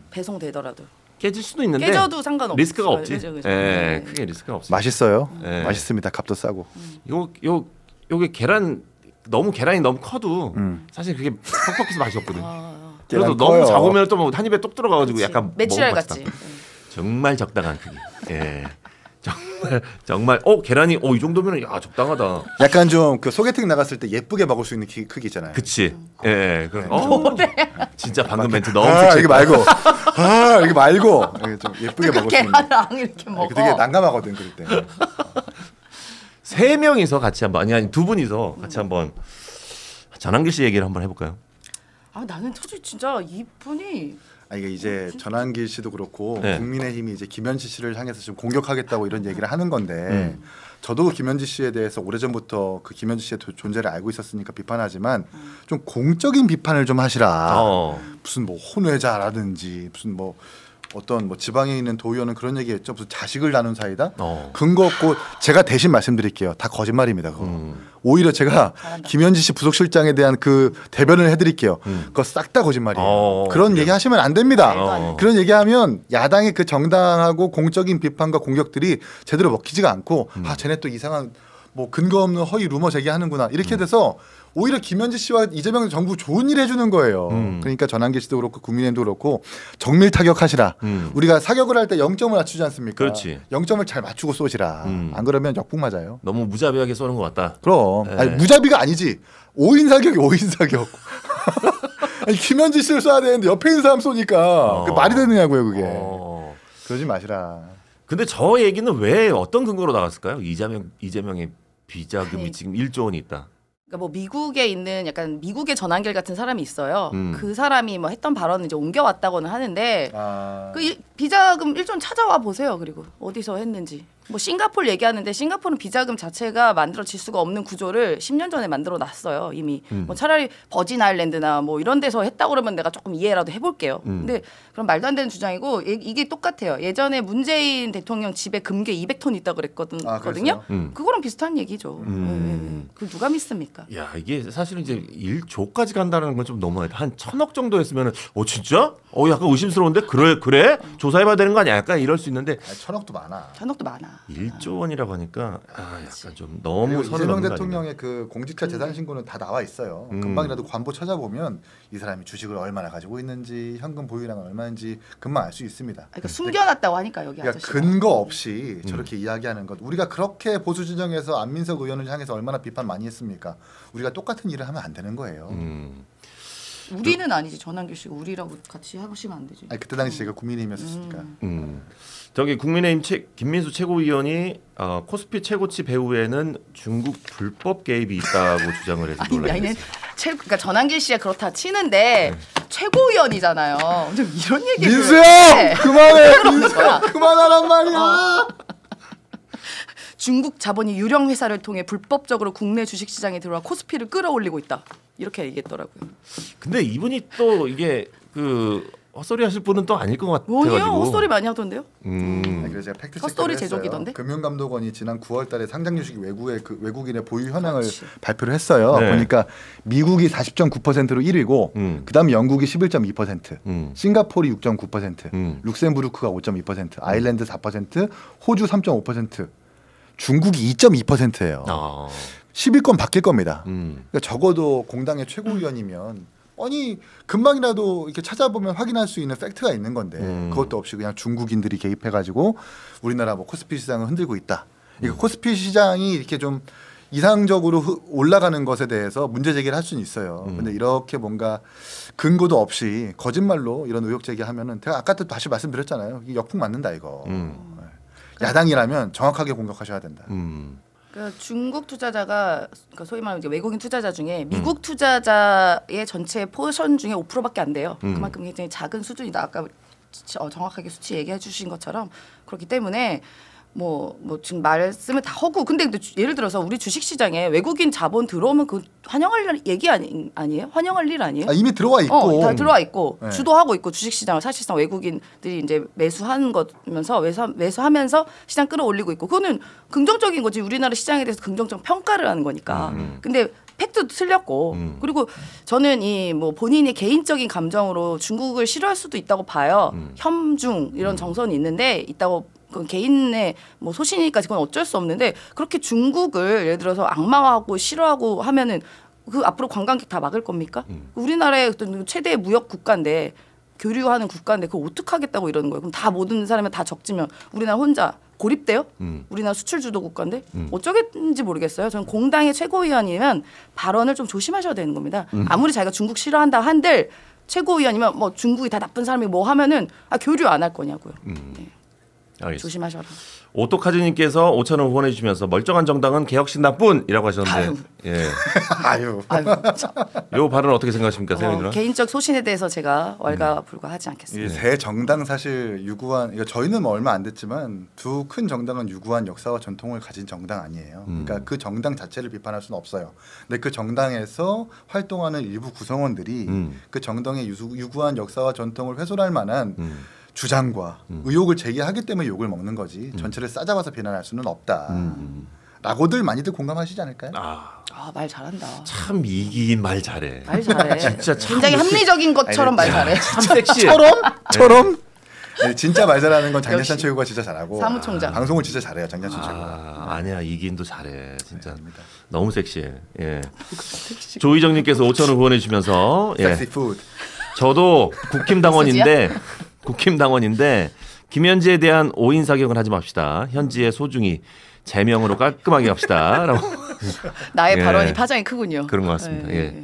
배송되더라도 깨질 수도 있는데 깨져도 상관없어. 리스크가 없지. 그죠. 예, 네. 크게 리스크가 없어. 맛있어요. 네. 맛있습니다. 값도 싸고. 요게 계란이 너무 커도 사실 그게 퍽퍽해서 맛이 없거든. 그래서 계란 너무 커요. 작으면 또 한 입에 똑 들어가가지고 약간 매출알 먹으면 같지. 맛있다. 정말 적당한 크기. 예. 정말 계란이 이 정도면 적당하다. 약간 좀 그 소개팅 나갔을 때 예쁘게 먹을 수 있는 크기 있잖아요. 그치. 예. 진짜 방금 멘트 너무 이게 말고 이게 말고 이게 좀 예쁘게 먹을 수 있는. 계란을 안 이렇게 먹어. 되게 난감하거든 그럴 때. 3명이서 같이 한번 아니 2분이서 같이 한번 전한길 씨 얘기를 한번 해볼까요? 나는 솔직히 진짜 이분이 이게 이제 전한길 씨도 그렇고 네. 국민의힘이 이제 김현지 씨를 향해서 좀 공격하겠다고 이런 얘기를 하는 건데 저도 김현지 씨에 대해서 오래전부터 그 김현지 씨의 존재를 알고 있었으니까 비판하지만 좀 공적인 비판을 좀 하시라. 무슨 뭐 혼외자라든지 무슨 뭐 어떤 뭐 지방에 있는 도의원은 그런 얘기했죠. 무슨 자식을 나눈 사이다. 근거 없고 제가 대신 말씀드릴게요. 다 거짓말입니다. 그거. 오히려 제가 김현지 씨 부속실장에 대한 그 대변을 해드릴게요. 그거 싹 다 거짓말이에요. 그런 얘기 하시면 안 됩니다. 그런 얘기하면 야당의 그 정당하고 공적인 비판과 공격들이 제대로 먹히지가 않고 쟤네 또 이상한 뭐 근거 없는 허위 루머 제기하는구나 이렇게 돼서 오히려 김현지 씨와 이재명 정부 좋은 일 해주는 거예요. 그러니까 전한길 씨도 그렇고 국민의힘도 그렇고 정밀 타격하시라. 우리가 사격을 할 때 0점을 맞추지 않습니까? 그렇지. 0점을 잘 맞추고 쏘시라. 안 그러면 역풍 맞아요. 너무 무자비하게 쏘는 것 같다. 그럼 네. 아니, 무자비가 아니지. 5인 사격이 5인 사격. 아니 김현지 씨를 쏴야 되는데 옆에 있는 사람 쏘니까 그 말이 되느냐고요 그게. 그러지 마시라. 근데 저 얘기는 왜 어떤 근거로 나갔을까요? 이재명의 비자금이 지금 1조 원이 있다. 그러니까 뭐 미국에 있는 약간 미국의 전환길 같은 사람이 있어요. 그 사람이 뭐 했던 발언을 이제 옮겨왔다고는 하는데 그 비자금 1조 원 찾아와 보세요. 그리고 어디서 했는지. 뭐 싱가포르 얘기하는데 싱가포르는 비자금 자체가 만들어질 수가 없는 구조를 10년 전에 만들어 놨어요. 이미. 뭐 차라리 버진 아일랜드나 뭐 이런 데서 했다고 그러면 내가 조금 이해라도 해볼게요. 근데 그럼 말도 안 되는 주장이고 이게 똑같아요. 예전에 문재인 대통령 집에 금괴 200톤 있다 그랬거든요. 그거랑 비슷한 얘기죠. 그걸 누가 믿습니까? 야 이게 사실은 이제 1조까지 간다는 건 좀 너무하다. 한 1,000억 정도 했으면은 진짜? 약간 의심스러운데 그래? 조사해봐야 되는 거 아니야? 약간 이럴 수 있는데 1,000억도 많아. 1,000억도 많아. 1조 원이라고 하니까 약간 좀 너무 선을 이재명 넘는 대통령의 그 공직자 재산 신고는 다 나와 있어요. 금방이라도 관보 찾아보면 이 사람이 주식을 얼마나 가지고 있는지 현금 보유량은 얼마인지 금방 알 수 있습니다. 그러니까 숨겨놨다고 하니까 여기 그러니까 아저씨가. 근거 없이 저렇게 이야기하는 것. 우리가 그렇게 보수 진영에서 안민석 의원을 향해서 얼마나 비판 많이 했습니까? 우리가 똑같은 일을 하면 안 되는 거예요. 우리는 아니지. 전환길 씨가 우리라고 같이 하시면 안 되지. 아니, 그때 당시 제가 국민의힘이었으니까. 저기 국민의힘 김민수 최고위원이 코스피 최고치 배후에는 중국 불법 개입이 있다고 주장을 해서 논란이 됐어요. 그러니까 전환길 씨가 그렇다 치는데 최고위원이잖아요. 좀 이런 얘기를. 민수야 그만해. 민수야 그만하란 말이야. 중국 자본이 유령 회사를 통해 불법적으로 국내 주식 시장에 들어와 코스피를 끌어올리고 있다. 이렇게 얘기했더라고요. 근데 이분이 또 이게 그 헛소리 하실 분은 또 아닐 것 같아가지고. 뭐요? 헛소리 많이 하던데요? 그래서 제가 팩트 헛소리 체크를 제조기던데? 했어요. 금융감독원이 지난 9월달에 상장 주식 외국인의 보유 현황을 발표를 했어요. 네. 보니까 미국이 40.9%로 1위고, 그다음 영국이 11.2%, 싱가포르 6.9%, 룩셈부르크가 5.2%, 아일랜드 4%, 호주 3.5%, 중국이 2.2%예요. 10위권 바뀔 겁니다. 그러니까 적어도 공당의 최고위원이면 아니 금방이라도 이렇게 찾아보면 확인할 수 있는 팩트가 있는 건데 그것도 없이 그냥 중국인들이 개입해가지고 우리나라 뭐 코스피 시장을 흔들고 있다. 그러니까 코스피 시장이 이렇게 좀 이상적으로 올라가는 것에 대해서 문제 제기를 할 수는 있어요. 근데 이렇게 뭔가 근거도 없이 거짓말로 이런 의혹 제기하면은 제가 아까도 다시 말씀드렸잖아요. 이게 역풍 맞는다 이거. 야당이라면 정확하게 공격하셔야 된다. 그러니까 중국 투자자가 그러니까 소위 말하는 외국인 투자자 중에 미국 투자자의 전체 포션 중에 5%밖에 안 돼요. 그만큼 굉장히 작은 수준이다. 아까 정확하게 수치 얘기해 주신 것처럼 그렇기 때문에 뭐 지금 말씀을 다 하고 근데 예를 들어서 우리 주식시장에 외국인 자본 들어오면 그 환영할 얘기 아니에요? 환영할 일 아니에요? 이미 들어와 있고 다 들어와 있고 네. 주도하고 있고 주식시장을 사실상 외국인들이 이제 매수하는 거면서 매수하면서 시장 끌어올리고 있고 그거는 긍정적인 거지 우리나라 시장에 대해서 긍정적 평가를 하는 거니까. 근데 팩트도 틀렸고 그리고 저는 이 뭐 본인의 개인적인 감정으로 중국을 싫어할 수도 있다고 봐요. 혐중 이런 정선이 있는데 있다고. 그건 개인의 뭐 소신이니까 그건 어쩔 수 없는데 그렇게 중국을 예를 들어서 악마화하고 싫어하고 하면은 그 앞으로 관광객 다 막을 겁니까? 우리나라의 어떤 최대 무역 국가인데 교류하는 국가인데 그걸 어떻게 하겠다고 이러는 거예요? 그럼 다 모든 사람이 다 적지면 우리나라 혼자 고립돼요? 우리나라 수출 주도 국가인데 어쩌겠는지 모르겠어요. 저는 공당의 최고위원이면 발언을 좀 조심하셔야 되는 겁니다. 아무리 자기가 중국 싫어한다 한들 최고위원이면 뭐 중국이 다 나쁜 사람이 뭐 하면은 교류 안 할 거냐고요. 네. 알겠습니다. 조심하셔라. 오토카즈님께서 5,000원 후원해 주시면서 멀쩡한 정당은 개혁신당뿐이라고 하셨는데, 예. 요 발언 어떻게 생각하십니까, 세민이는? 개인적 소신에 대해서 제가 왈가불가하지 않겠습니다. 새 정당 사실 유구한 이거 저희는 뭐 얼마 안 됐지만 두 큰 정당은 유구한 역사와 전통을 가진 정당 아니에요. 그러니까 그 정당 자체를 비판할 수는 없어요. 근데 그 정당에서 활동하는 일부 구성원들이 그 정당의 유구한 역사와 전통을 훼손할 만한 주장과 의혹을 제기하기 때문에 욕을 먹는 거지 전체를 싸잡아서 비난할 수는 없다. 라고들 많이들 공감하시지 않을까요? 말 잘한다. 참 이긴 말 잘해. 말 잘해. 진짜 참 굉장히 합리적인 것처럼 말 잘해. 참 섹시해. 처럼? 네, 진짜 말 잘하는 건 장재찬 최고가 진짜 잘하고 사무총장. 방송을 진짜 잘해요. 장재찬 최고가. 아니야 이긴도 잘해. 진짜 너무 섹시해. 예. 조희정님께서 5,000원 후원해 주시면서 섹시 푸드. 저도 국힘당원인데 김현지에 대한 오인 사격은 하지 맙시다. 현지의 소중히 제명으로 깔끔하게 갑시다라고. 나의 발언이 파장이 크군요. 그런 것 같습니다. 예.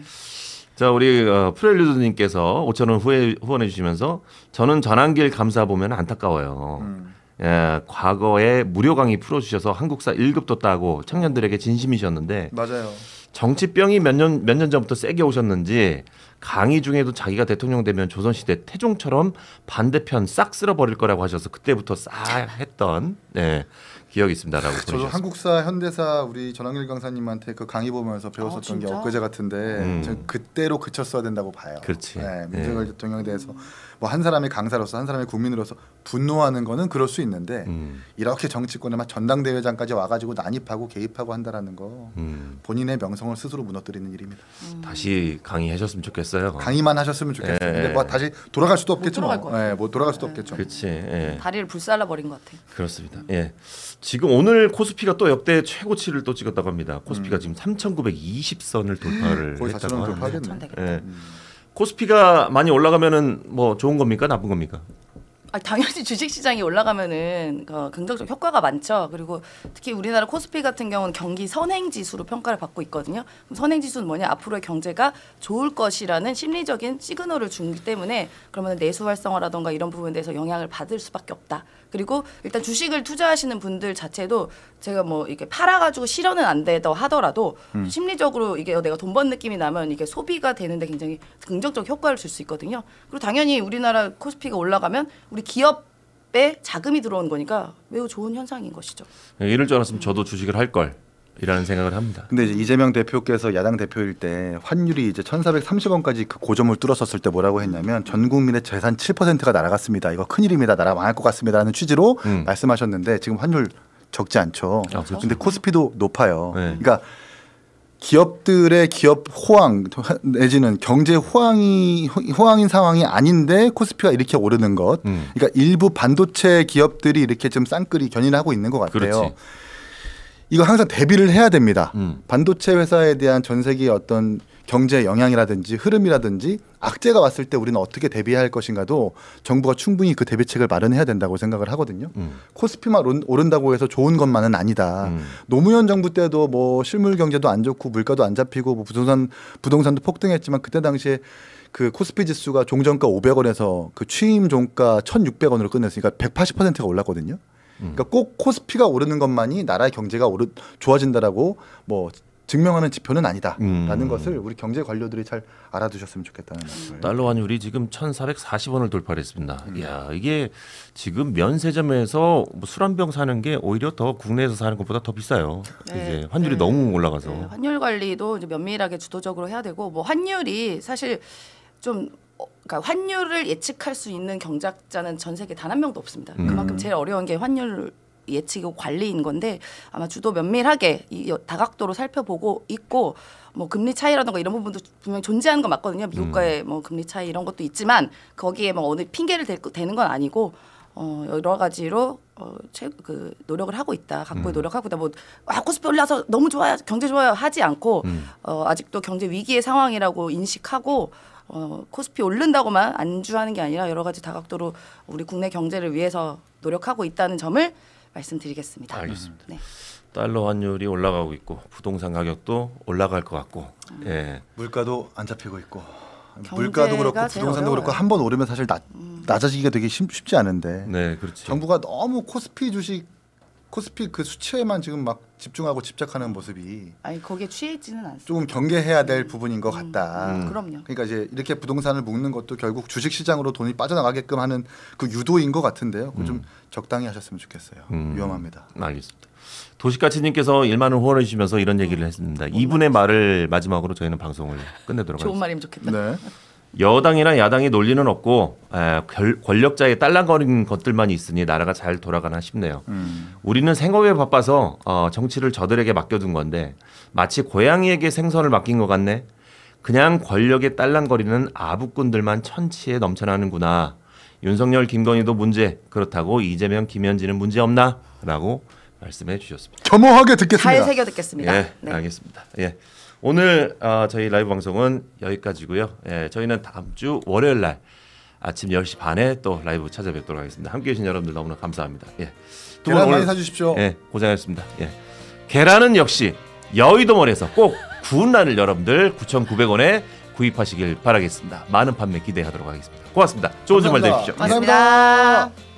자, 우리 프렐류드님께서 5,000원 후원해 주시면서 저는 전환길 감사 보면 안타까워요. 예, 과거에 무료 강의 풀어주셔서 한국사 1급도 따고 청년들에게 진심이셨는데 맞아요. 정치병이 몇 년 전부터 세게 오셨는지 강의 중에도 자기가 대통령 되면 조선시대 태종처럼 반대편 싹 쓸어버릴 거라고 하셔서 그때부터 싹 했던 기억이 있습니다라고 저도 보내주셨습니다. 한국사, 현대사 우리 전환길 강사님한테 그 강의 보면서 배웠었던 게 진짜? 엊그제 같은데 저는 그때로 그쳤어야 된다고 봐요. 그렇지. 네, 문재인 대통령에 대해서 뭐 한 사람의 강사로서 한 사람의 국민으로서 분노하는 거는 그럴 수 있는데 이렇게 정치권에 막 전당대회장까지 와가지고 난입하고 개입하고 한다라는 거 본인의 명성을 스스로 무너뜨리는 일입니다. 다시 강의하셨으면 좋겠어요. 강의만 하셨으면 좋겠어요. 근데 뭐 다시 돌아갈 수도 없겠죠. 돌아갈 것 같아요. 뭐 돌아갈 수도 없겠죠. 그렇지. 예. 다리를 불살라 버린 것 같아요. 그렇습니다. 예. 지금 오늘 코스피가 또 역대 최고치를 또 찍었다고 합니다. 코스피가 지금 3,920선을 돌파를 거의 했다고 4,000원 하는데. 돌파하겠네. 예. 코스피가 많이 올라가면은 뭐 좋은 겁니까 나쁜 겁니까? 당연히 주식시장이 올라가면은 긍정적 효과가 많죠. 그리고 특히 우리나라 코스피 같은 경우는 경기 선행지수로 평가를 받고 있거든요. 그럼 선행지수는 뭐냐? 앞으로의 경제가 좋을 것이라는 심리적인 시그널을 주기 때문에 그러면 내수 활성화라던가 이런 부분에 대해서 영향을 받을 수밖에 없다. 그리고 일단 주식을 투자하시는 분들 자체도 제가 뭐 이게 팔아가지고 실현은 안 되더 하더라도 심리적으로 이게 내가 돈 번 느낌이 나면 이게 소비가 되는데 굉장히 긍정적 효과를 줄 수 있거든요. 그리고 당연히 우리나라 코스피가 올라가면 우리 기업에 자금이 들어오는 거니까 매우 좋은 현상인 것이죠. 이럴 줄 알았으면 저도 주식을 할 걸. 이라는 생각을 합니다. 근데 이제 이재명 대표께서 야당 대표일 때 환율이 이제 1,430원까지 그 고점을 뚫었었을 때 뭐라고 했냐면 전 국민의 재산 7%가 날아갔습니다. 이거 큰일입니다. 나라 망할 것 같습니다라는 취지로 말씀하셨는데 지금 환율 적지 않죠. 그렇죠. 근데 코스피도 높아요. 네. 그러니까 기업들의 기업 호황 내지는 경제 호황인 상황이 아닌데 코스피가 이렇게 오르는 것. 그러니까 일부 반도체 기업들이 이렇게 좀 쌍끌이 견인하고 있는 것 같아요. 그렇지. 이거 항상 대비를 해야 됩니다. 반도체 회사에 대한 전 세계의 어떤 경제 영향이라든지 흐름이라든지 악재가 왔을 때 우리는 어떻게 대비해야 할 것인가도 정부가 충분히 그 대비책을 마련해야 된다고 생각을 하거든요. 코스피만 오른다고 해서 좋은 것만은 아니다. 노무현 정부 때도 뭐 실물 경제도 안 좋고 물가도 안 잡히고 뭐 부동산도 폭등했지만 그때 당시에 그 코스피 지수가 종전가 500원에서 그 취임 종가 1,600원으로 끝냈으니까 180%가 올랐거든요. 그러니까 꼭 코스피가 오르는 것만이 나라의 경제가 좋아진다라고 뭐 증명하는 지표는 아니다라는 것을 우리 경제 관료들이 잘 알아두셨으면 좋겠다는 말씀을. 달러 환율이 지금 1,440원을 돌파했습니다. 이야, 이게 지금 면세점에서 뭐 술 한 병 사는 게 오히려 더 국내에서 사는 것보다 더 비싸요. 이제 환율이 너무 올라가서. 네, 환율 관리도 이제 면밀하게 주도적으로 해야 되고 뭐 환율이 사실 좀 그러니까 환율을 예측할 수 있는 경제학자는 전 세계 단 한 명도 없습니다. 그만큼 제일 어려운 게 환율 예측이고 관리인 건데 아마 주도 면밀하게 이 다각도로 살펴보고 있고 뭐 금리 차이라든가 이런 부분도 분명히 존재하는 건 맞거든요. 미국과의 뭐 금리 차이 이런 것도 있지만 거기에 뭐 어느 핑계를 대는 건 아니고 여러 가지로 그 노력을 하고 있다. 각고의 노력하고 있다. 뭐 코스피 올라서 너무 좋아요, 경제 좋아요 하지 않고 아직도 경제 위기의 상황이라고 인식하고. 코스피 오른다고만 안주하는 게 아니라 여러 가지 다각도로 우리 국내 경제를 위해서 노력하고 있다는 점을 말씀드리겠습니다. 알겠습니다. 네. 달러 환율이 올라가고 있고 부동산 가격도 올라갈 것 같고. 예. 물가도 안 잡히고 있고 경제가 물가도 그렇고 제일 부동산도 어려워요. 그렇고 한 번 오르면 사실 낮아지기가 되게 쉽지 않은데 네, 그렇지. 정부가 너무 코스피 그 수치에만 지금 막 집중하고 집착하는 모습이 아니 거기에 취해 있지는 않습니다. 조금 경계해야 될 부분인 것 같다. 그럼요. 그러니까 이제 이렇게 부동산을 묶는 것도 결국 주식 시장으로 돈이 빠져나가게끔 하는 그 유도인 것 같은데요. 그거 좀 적당히 하셨으면 좋겠어요. 위험합니다. 알겠습니다. 도시가치님께서 1만 원 후원해 주시면서 이런 얘기를 했습니다. 이분의 말을 마지막으로 저희는 방송을 끝내도록 좋은 하겠습니다. 말이면 좋겠다. 네. 여당이나 야당이 논리는 없고 권력자의 딸랑거리는 것들만 있으니 나라가 잘 돌아가나 싶네요. 우리는 생업에 바빠서 정치를 저들에게 맡겨둔 건데 마치 고양이에게 생선을 맡긴 것 같네. 그냥 권력에 딸랑거리는 아부꾼들만 천치에 넘쳐나는구나. 윤석열, 김건희도 문제 그렇다고 이재명, 김현진은 문제 없나? 라고 말씀해 주셨습니다. 겸허하게 듣겠습니다. 잘 새겨 듣겠습니다. 예, 네. 알겠습니다. 예. 오늘 저희 라이브 방송은 여기까지고요. 예, 저희는 다음 주 월요일 날 아침 10시 반에 또 라이브 찾아뵙도록 하겠습니다. 함께해 주신 여러분들 너무나 감사합니다. 예. 두 분 계란 많이 오늘 사주십시오. 예, 고생하셨습니다. 예. 계란은 역시 여의도몰에서 꼭 구운 날을 여러분들 9,900원에 구입하시길 바라겠습니다. 많은 판매 기대하도록 하겠습니다. 고맙습니다. 좋은 주말 되십시오. 고맙습니다.